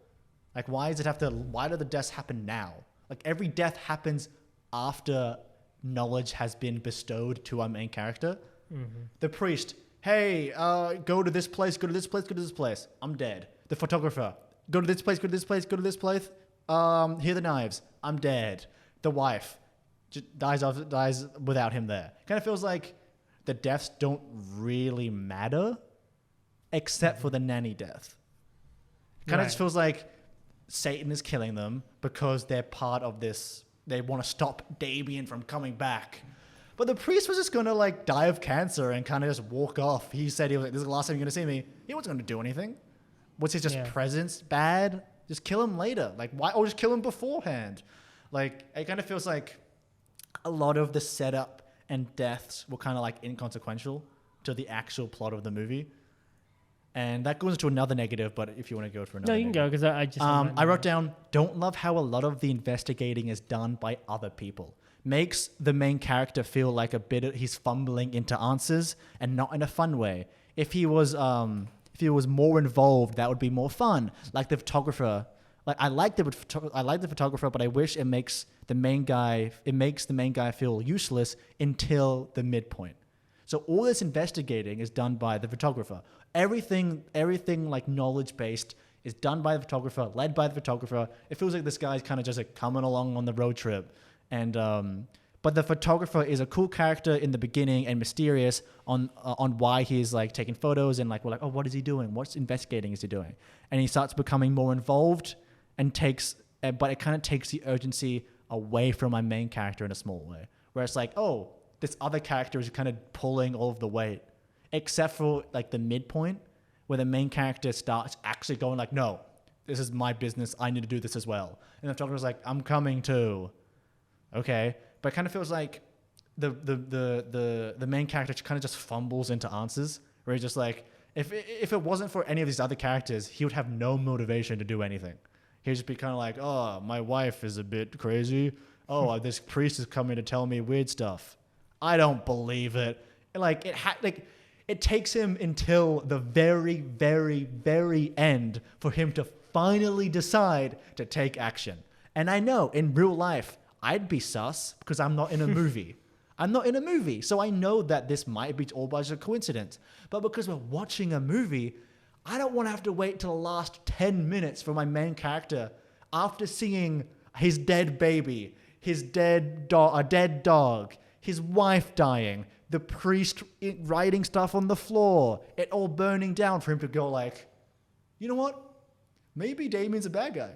Like, why do the deaths happen now? Like, every death happens after knowledge has been bestowed to our main character. The priest, hey, go to this place, go to this place, go to this place. I'm dead. The photographer, go to this place, go to this place, go to this place. Here are the knives. I'm dead. The wife just dies without him there. Kind of feels like the deaths don't really matter except for the nanny death. Kind of just feels like Satan is killing them because they're part of this. They want to stop Damien from coming back. But the priest was just going to like die of cancer and kind of just walk off. He said he was like, this is the last time you're going to see me. He wasn't going to do anything. Was his presence bad? Just kill him later. Like, why? Or just kill him beforehand. Like, it kind of feels like a lot of the setup and deaths were kind of like inconsequential to the actual plot of the movie. And that goes into another negative, but if you want to go for another, no, you can go because I just. I wrote down, don't love how a lot of the investigating is done by other people. Makes the main character feel like he's fumbling into answers and not in a fun way. If he was more involved, that would be more fun. Like the photographer, like I like the photographer, but I wish it makes the main guy feel useless until the midpoint. So all this investigating is done by the photographer. Everything like knowledge based is done by the photographer, led by the photographer. It feels like this guy's kind of just like coming along on the road trip, and but the photographer is a cool character in the beginning and mysterious on why he's like taking photos and like we're like, oh, what is he doing? What's investigating is he doing? And he starts becoming more involved and but it kind of takes the urgency away from my main character in a small way, where it's like, oh, this other character is kind of pulling all of the weight. Except for like the midpoint where the main character starts actually going like, no, this is my business. I need to do this as well. And the photographer's like, I'm coming too. Okay. But it kind of feels like the main character kind of just fumbles into answers where he's just like, if it wasn't for any of these other characters, he would have no motivation to do anything. He'd just be kind of like, oh, my wife is a bit crazy. Oh, this priest is coming to tell me weird stuff. I don't believe it. Like it takes him until the very, very, very end for him to finally decide to take action. And I know in real life, I'd be sus because I'm not in a movie. I'm not in a movie. So I know that this might be all by just a coincidence. But because we're watching a movie, I don't want to have to wait till the last 10 minutes for my main character after seeing his dead baby, his dead dog, his wife dying, the priest writing stuff on the floor, it all burning down for him to go like, you know what? Maybe Damien's a bad guy.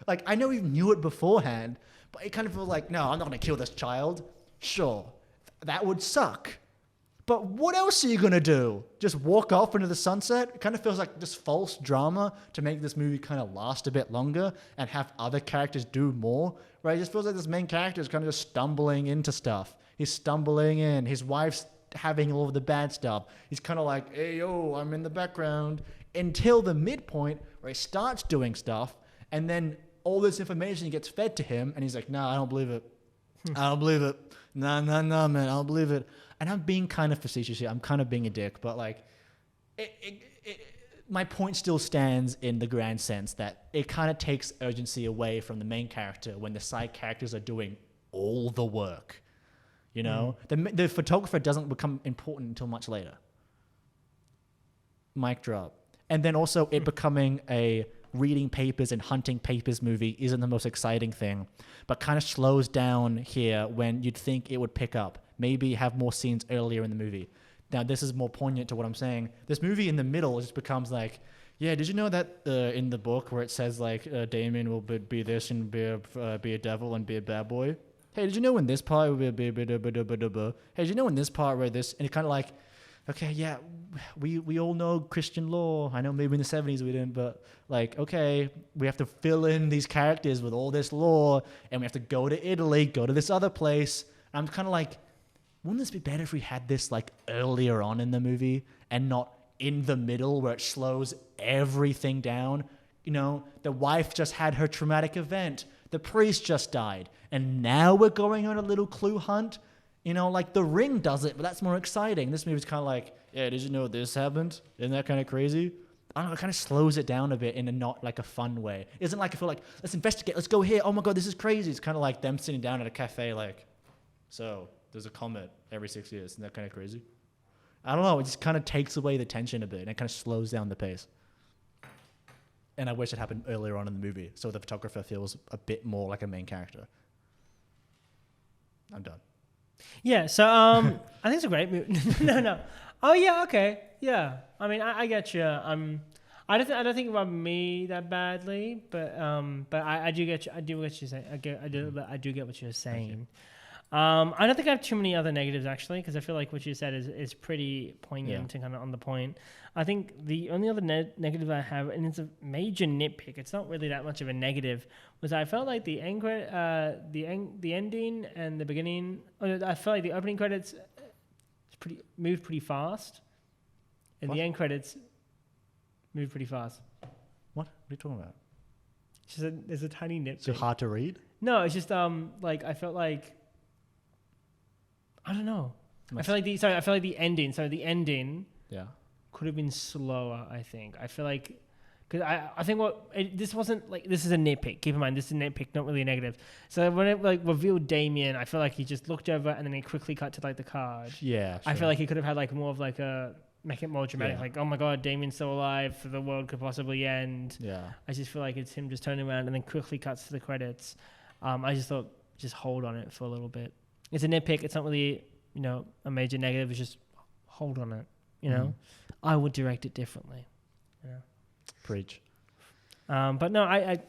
Like, I know he knew it beforehand, but it kind of feels like, no, I'm not going to kill this child. Sure, that would suck. But what else are you going to do? Just walk off into the sunset? It kind of feels like just false drama to make this movie kind of last a bit longer and have other characters do more, right? It just feels like this main character is kind of just stumbling into stuff. He's stumbling in. His wife's having all of the bad stuff. He's kind of like, hey, yo, I'm in the background. Until the midpoint where he starts doing stuff and then all this information gets fed to him and he's like, nah, I don't believe it. I don't believe it. Nah, man, I don't believe it. And I'm being kind of facetious here. I'm kind of being a dick, but like, my point still stands in the grand sense that it kind of takes urgency away from the main character when the side characters are doing all the work. You know, the photographer doesn't become important until much later. Mic drop. And then also it becoming a reading papers and hunting papers movie isn't the most exciting thing, but kind of slows down here when you'd think it would pick up. Maybe have more scenes earlier in the movie. Now, this is more poignant to what I'm saying. This movie in the middle just becomes like, yeah, did you know that in the book where it says like Damien will be this and be a devil and be a bad boy? Hey, did you know in this part will be hey, did you know in this part where this, and it kind of like, okay, yeah, we all know Christian law. I know maybe in the 70s we didn't, but like, okay, we have to fill in these characters with all this law, and we have to go to Italy, go to this other place. I'm kind of like, wouldn't this be better if we had this like earlier on in the movie and not in the middle where it slows everything down? You know, the wife just had her traumatic event. The priest just died. And now we're going on a little clue hunt. You know, like The Ring does it, but that's more exciting. This movie's kind of like, yeah, did you know this happened? Isn't that kind of crazy? I don't know, it kind of slows it down a bit in a not like a fun way. It isn't like I feel like, let's investigate, let's go here. Oh my God, this is crazy. It's kind of like them sitting down at a cafe like, so there's a comet every 6 years. Isn't that kind of crazy? I don't know. It just kind of takes away the tension a bit and it kind of slows down the pace. And I wish it happened earlier on in the movie so the photographer feels a bit more like a main character. I'm done. Yeah, so I think it's a great movie. No. Oh yeah, okay, yeah. I mean, I get you. I don't think about me that badly, but I do get you. I do get what you say. I do get what you're saying. I don't think I have too many other negatives actually, because I feel like what you said is pretty poignant and kind of on the point. I think the only other negative I have, and it's a major nitpick, it's not really that much of a negative, was I felt like the ending and the beginning. I felt like the opening credits moved pretty fast, and the end credits moved pretty fast. What are you talking about? It's just there's a tiny nitpick. So hard to read? No, it's just like I felt like. I don't know. I feel like the ending. So the ending, could have been slower. I think. I feel like, because I think this wasn't like, this is a nitpick. Keep in mind, this is a nitpick, not really a negative. So when it like revealed Damien, I feel like he just looked over and then he quickly cut to like the card. Yeah. Sure. I feel like he could have had like more of like a make it more dramatic. Like, oh my God, Damien's still alive. The world could possibly end. Yeah. I just feel like it's him just turning around and then quickly cuts to the credits. I just thought, just hold on it for a little bit. It's a nitpick. It's not really, a major negative. It's just hold on it. I would direct it differently. Preach. But no, I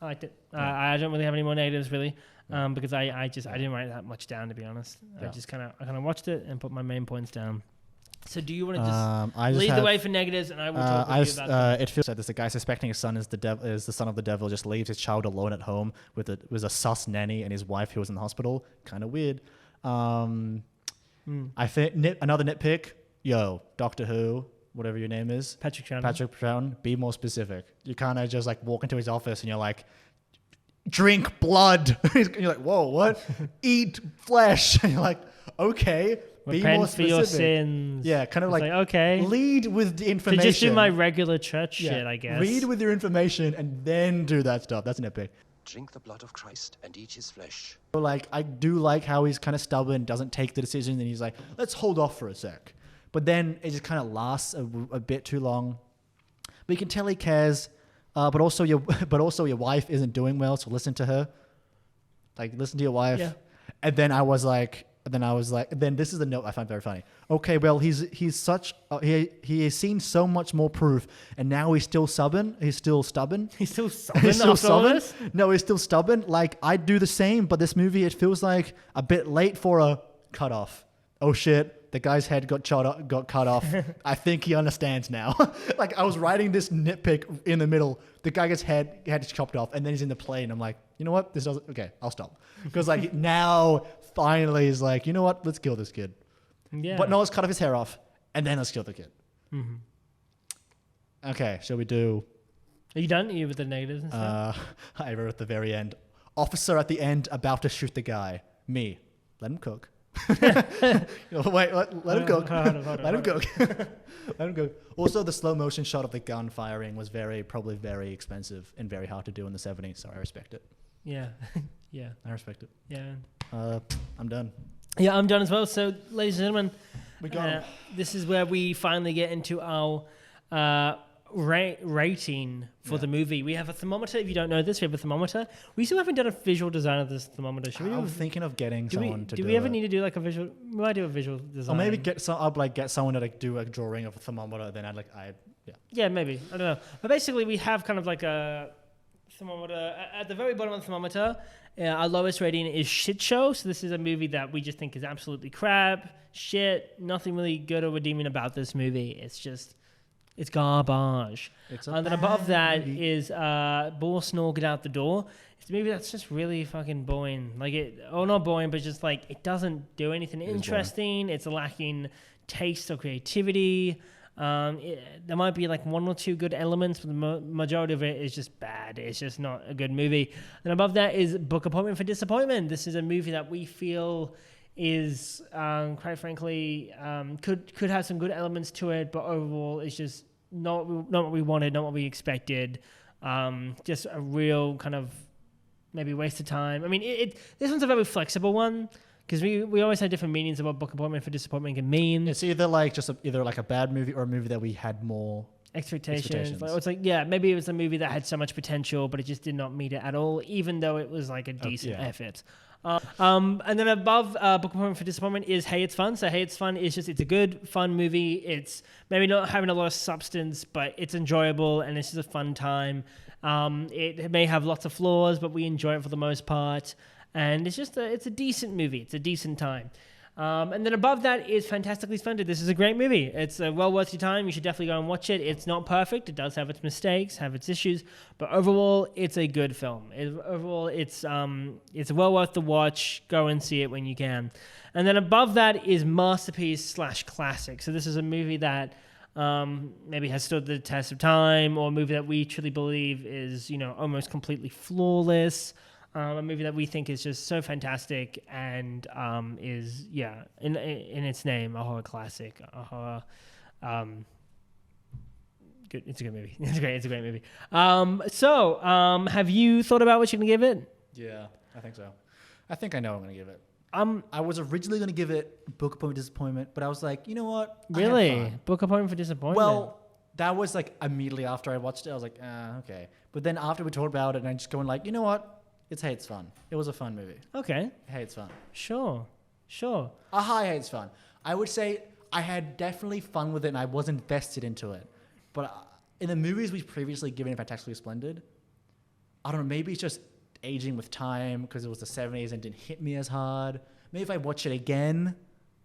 liked it. I don't really have any more negatives really, because I didn't write that much down, to be honest. I kind of watched it and put my main points down. So do you want to just lead the way for negatives, and I will talk with you about them? It feels like there's a guy suspecting his son is the son of the devil, just leaves his child alone at home with a sus nanny and his wife who was in the hospital. Kind of weird. I think another nitpick. Yo, Doctor Who, whatever your name is, Patrick Troughton. Be more specific. You kind of just like walk into his office and you're like, drink blood. And you're like, whoa, what? Eat flesh. And you're like, okay. Be more specific. For your sins. Yeah, kind of like okay. Lead with the information. To just do my regular church shit, I guess. Read with your information and then do that stuff. That's an epic. Drink the blood of Christ and eat his flesh. So like, I do like how he's kind of stubborn, doesn't take the decision, and he's like, let's hold off for a sec. But then it just kind of lasts a bit too long. But you can tell he cares. But also your wife isn't doing well, so listen to her. Like, listen to your wife. Yeah. And then I was like, then this is the note I find very funny. Okay, well, he's such he has seen so much more proof, and now he's still stubborn. He's still stubborn. He's still stubborn. He's still stubborn. No, he's still stubborn. Like, I'd do the same, but this movie, it feels like a bit late for a cutoff. Oh shit, The guy's head got cut off. I think he understands now. Like, I was writing this nitpick in the middle. The guy gets head chopped off, and then he's in the plane. I'm like, you know what? This doesn't... Okay, I'll stop. Because, like, now, finally, he's like, you know what? Let's kill this kid. Yeah. But no, let's cut off his hair off, and then let's kill the kid. Mm-hmm. Okay, shall we do... Are you done? Are you with the negatives and stuff? I wrote at the very end. Officer at the end about to shoot the guy. Me. Let him cook. Wait, let him cook. Let him cook. Let him cook. Also, the slow motion shot of the gun firing was probably very expensive and very hard to do in the 70s, so I respect it. Yeah. Yeah. I respect it. Yeah. I'm done. Yeah, I'm done as well. So, ladies and gentlemen, We got this is where we finally get into our rating for the movie. We have a thermometer. If you don't know this, we have a thermometer. We still haven't done a visual design of this thermometer. Should we? I'm thinking of getting someone to do it. Do we ever need to do like a visual? We might do a visual design. Or maybe get someone to like do a drawing of a thermometer. Then Yeah, maybe. I don't know. But basically, we have kind of like a thermometer. At the very bottom of the thermometer, our lowest rating is shit show. So this is a movie that we just think is absolutely crap, shit, nothing really good or redeeming about this movie. It's garbage. And then above that is Ball Snore, Get Out the Door. It's a movie that's just really fucking boring. Not boring, but just like it doesn't do anything interesting. It's lacking taste or creativity. There might be like one or two good elements, but the majority of it is just bad. It's just not a good movie. And above that is Book Appointment for Disappointment. This is a movie that we feel is, quite frankly, could have some good elements to it, but overall it's just not what we wanted, not what we expected. Just a real kind of maybe waste of time. I mean, this one's a very flexible one because we always had different meanings of what Book Appointment for Disappointment can mean. It's either like either like a bad movie or a movie that we had more expectations. It's like, yeah, maybe it was a movie that had so much potential, but it just did not meet it at all, even though it was like a decent effort. And then above Book Appointment for Disappointment is Hey, It's Fun. So Hey, It's Fun is it's a good, fun movie. It's maybe not having a lot of substance, but it's enjoyable and it's just a fun time. It may have lots of flaws, but we enjoy it for the most part. And it's just it's a decent movie. It's a decent time. And then above that is Fantastically Splendid. This is a great movie. It's well worth your time. You should definitely go and watch it. It's not perfect. It does have its mistakes, have its issues, but overall, it's a good film. It's well worth the watch. Go and see it when you can. And then above that is Masterpiece / Classic. So this is a movie that maybe has stood the test of time, or a movie that we truly believe is almost completely flawless. A movie that we think is just so fantastic and is in its name a horror classic, a horror. Good, it's a good movie. It's a great movie. So have you thought about what you're gonna give it? Yeah, I think so. I think I know what I'm gonna give it. I was originally gonna give it Book Appointment for Disappointment, but I was like, you know what? Really, Book Appointment for Disappointment? Well, that was like immediately after I watched it. I was like, okay. But then after we talked about it, and I just going like, you know what? It's Hey, It's Fun. It was a fun movie. Okay. Hey, It's Fun. Sure. Hey, It's Fun. I would say I had definitely fun with it and I was invested into it. But in the movies we've previously given Fantastically Splendid, I don't know, maybe it's just aging with time because it was the 70s and didn't hit me as hard. Maybe if I watch it again,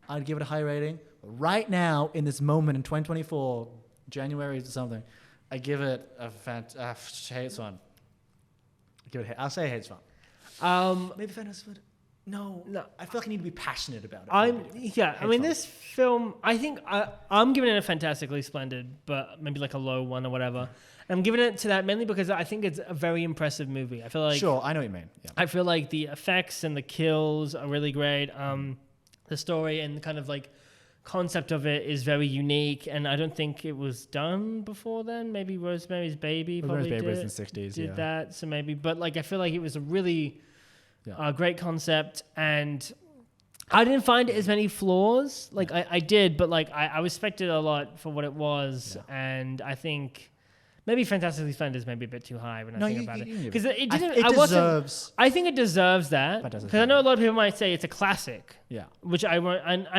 I'd give it a high rating. But right now, in this moment in 2024, January or something, I give it Hey, It's Fun. I'll say Hey, It's Fun. Maybe Fantastic. No. I feel like I need to be passionate about it. I mean, this film, I think I'm giving it a Fantastically Splendid, but maybe like a low one or whatever. I'm giving it to that mainly because I think it's a very impressive movie. I feel like... Sure, I know what you mean. Yeah. I feel like the effects and the kills are really great. The story and kind of like concept of it is very unique, and I don't think it was done before then. Maybe Rosemary's Baby probably Rosemary's Baby was in the 60s, did that, so maybe. But like, I feel like it was a really great concept, and I didn't find as many flaws. Like I did, but like I respected it a lot for what it was, and I think maybe Fantastically Splendid is maybe a bit too high when I think about it, because it didn't. I think it deserves that, because I know a lot of people might say it's a classic. Yeah, which I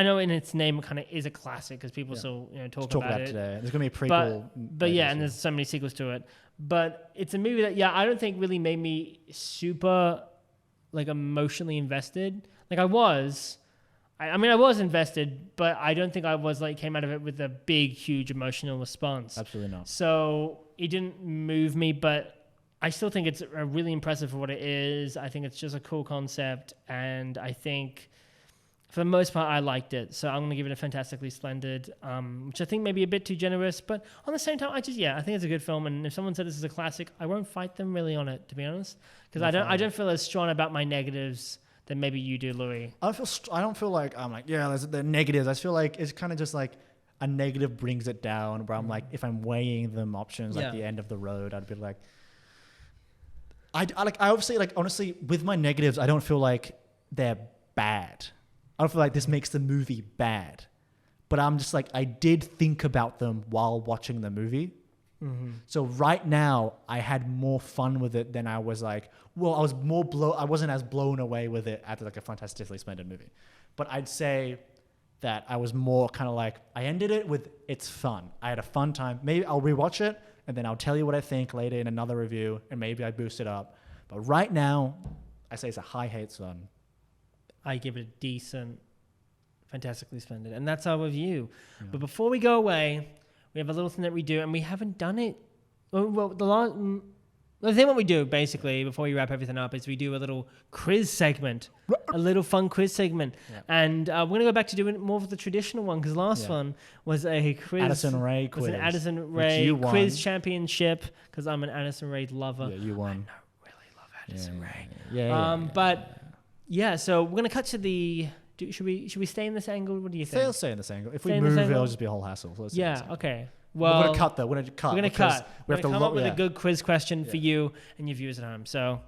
know in its name kind of is a classic because people still talk about it today. There's gonna be a prequel, but and there's so many sequels to it. But it's a movie that I don't think really made me super like emotionally invested. Like I was, I mean, I was invested, but I don't think I was like came out of it with a big, huge emotional response. Absolutely not. So it didn't move me, but I still think it's really impressive for what it is. I think it's just a cool concept, and I think for the most part, I liked it. So I'm going to give it a fantastically splendid, which I think may be a bit too generous, but on the same time, I think it's a good film. And if someone said this is a classic, I won't fight them really on it, to be honest, because I don't feel as strong about my negatives than maybe you do, Louis. I don't feel like I'm like, yeah, the negatives. I feel like it's kind of just like a negative brings it down, where I'm like, if I'm weighing them options at the end of the road, I'd be like, I obviously, like, honestly, with my negatives, I don't feel like they're bad. I don't feel like this makes the movie bad, but I'm just like, I did think about them while watching the movie. Mm-hmm. So right now I had more fun with it than I was like, well, I wasn't as blown away with it as like a fantastically splendid movie. But I'd say that I was more kind of like, I ended it with, it's fun. I had a fun time. Maybe I'll rewatch it and then I'll tell you what I think later in another review, and maybe I boost it up. But right now, I say it's a high hate zone. I give it a decent, fantastically splendid. And that's our review. Yeah. But before we go away, we have a little thing that we do, and we haven't done it. Well, the thing what we do, basically, before we wrap everything up, is we do a little quiz segment. A little fun quiz segment. Yeah. And we're going to go back to doing more of the traditional one, because last one was a quiz. Addison Rae quiz. It was an Addison Rae quiz championship, because I'm an Addison Rae lover. Yeah, you won. I really love Addison Rae. Yeah. So we're going to cut to the... Should we stay in this angle? What do you think? Let's stay in this angle. If we move, it'll just be a whole hassle. So okay. Well, we're going to cut, though. We're going to cut. We're going to cut. We have to come up with a good quiz question for you and your viewers at home. So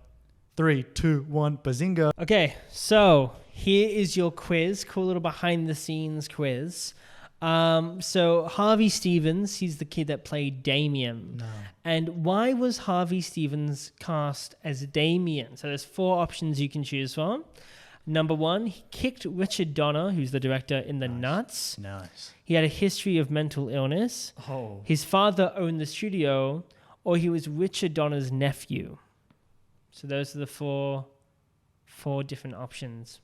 3, 2, 1, bazinga. Okay, so here is your quiz. Cool little behind-the-scenes quiz. So Harvey Stevens, he's the kid that played Damien. No. And why was Harvey Stevens cast as Damien? So there's 4 options you can choose from. Number 1, he kicked Richard Donner, who's the director, in the nuts. Nice. He had a history of mental illness. Oh. His father owned the studio, or he was Richard Donner's nephew. So those are the four different options.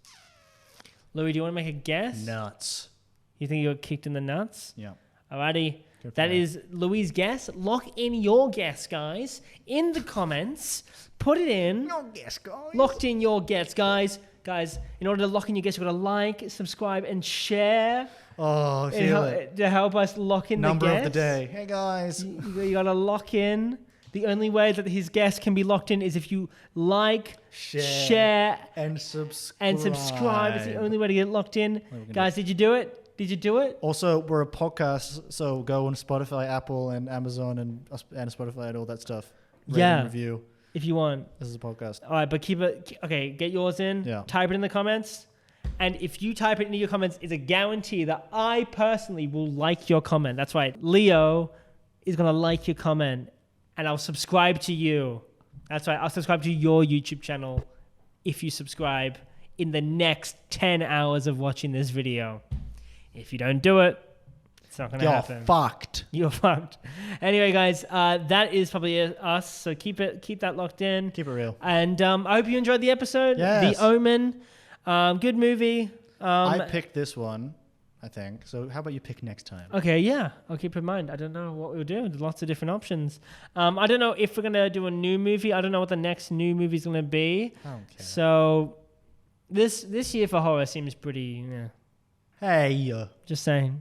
Louis, do you want to make a guess? Nuts. You think you got kicked in the nuts? Yeah. Alrighty. That is Louis' guess. Lock in your guess, guys, in the comments. Put it in. Your guess, guys. Locked in your guess, guys. Guys, in order to lock in your guess, you've got to like, subscribe, and share. Oh, I feel it. To help us lock in Number the guess. of the day. Hey, guys. You got to lock in. The only way that his guess can be locked in is if you like, share and subscribe. It's the only way to get locked in. Guys, did you do it? Did you do it? Also, we're a podcast, so go on Spotify, Apple, and Amazon, and Spotify, and all that stuff. Rate and review. If you want. This is a podcast. All right, but keep it... Okay, get yours in. Yeah. Type it in the comments. And if you type it into your comments, it's a guarantee that I personally will like your comment. That's right. Leo is going to like your comment, and I'll subscribe to you. That's right. I'll subscribe to your YouTube channel if you subscribe in the next 10 hours of watching this video. If you don't do it, it's not going to happen. You're fucked. Anyway, guys, that is probably us. So keep that locked in. Keep it real. And I hope you enjoyed the episode. Yes. The Omen. Good movie. I picked this one, I think. So how about you pick next time? Okay, yeah. I'll keep in mind. I don't know what we'll do. There's lots of different options. I don't know if we're going to do a new movie. I don't know what the next new movie is going to be. I don't care. So this year for horror seems pretty... Yeah. Hey. Just saying.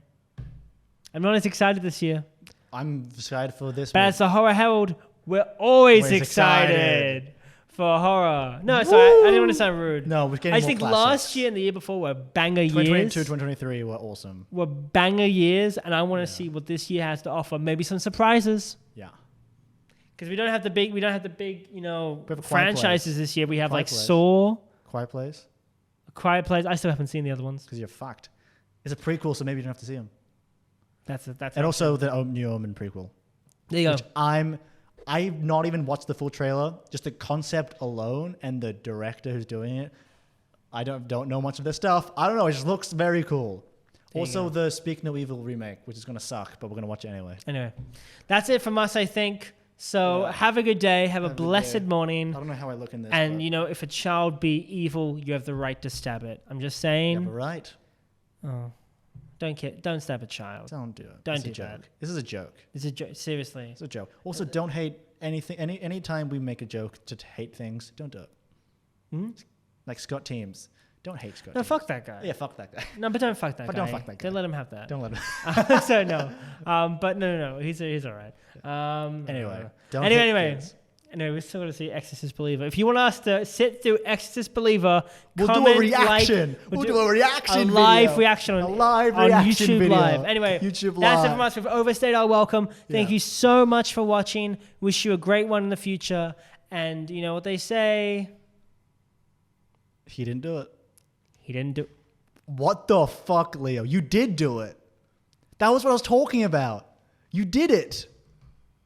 I'm not as excited this year. I'm excited for this one. But as the Horror Herald, we're always excited for horror. No, sorry, I didn't want to sound rude. No, we're getting more I think classics. Last year and the year before were banger 2022, years. 2023 were awesome. Were banger years, and I want to see what this year has to offer. Maybe some surprises. Yeah. Because we don't have the big, franchises this year. We have Quiet like Saw. Quiet Place. Quiet Place. I still haven't seen the other ones. Because you're fucked. It's a prequel, so maybe you don't have to see them. And also the new Omen prequel. There you go. I've not even watched the full trailer. Just the concept alone and the director who's doing it. I don't know much of their stuff. I don't know. It just looks very cool. Also, the Speak No Evil remake, which is going to suck, but we're going to watch it anyway. Anyway, that's it from us, I think. So have a good day. Have a blessed morning. I don't know how I look in this. And, if a child be evil, you have the right to stab it. I'm just saying. You have a right. Oh, don't stab a child. Don't do it. Don't It's do a joke. that. This is a joke. It's a joke. Seriously. It's a joke. Also, don't hate anything. Any time we make a joke to hate things, don't do it. Hmm? Like Scott Teams. Don't hate Scott No, Teams. fuck that guy. Yeah, fuck that guy. No, but don't fuck that But guy. don't fuck that guy. Don't let him have that. Don't let him. So no. But no. He's all right. Anyway. Anyway, we're still going to see Exorcist Believer. If you want us to sit through Exorcist Believer, We'll do comment, a reaction. Like, We'll do a reaction A live video. reaction on, A live on reaction YouTube video. Live. Anyway, YouTube that's Live. it from us. We've overstayed our welcome. Thank Yeah. you so much for watching. Wish you a great one in the future. And you know what they say? He didn't do it. He didn't do. What the fuck, Leo? You did do it. That was what I was talking about. You did it.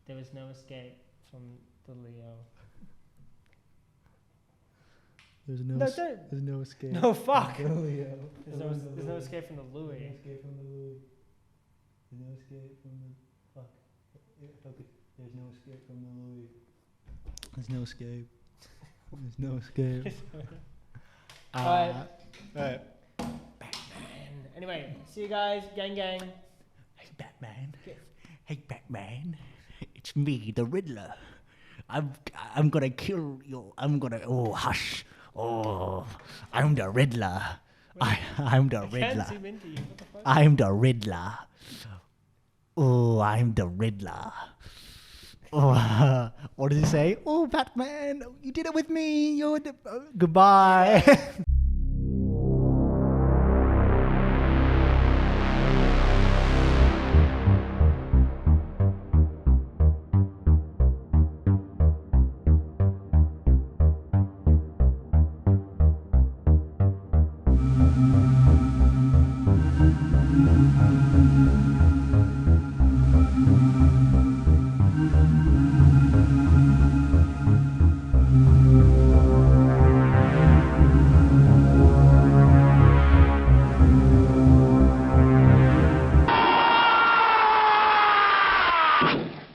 There was no escape from the Leo. There's There's no escape. No, fuck. From the Leo. There's no escape from the Louis. There's no escape from the Louis. There's no escape from the fuck. There's no escape from the Louis. There's no escape. There's no escape. Alright. Alright. Anyway, see you guys. Gang. Hey Batman. Hey Batman. It's me, the Riddler. I'm gonna kill you. Oh hush. Oh, I'm the Riddler. I'm the Riddler. Can't zoom into you. What the fuck? I'm the Riddler. Oh, I'm the Riddler. Oh, what does he say? Oh, Batman, you did it with me. Goodbye.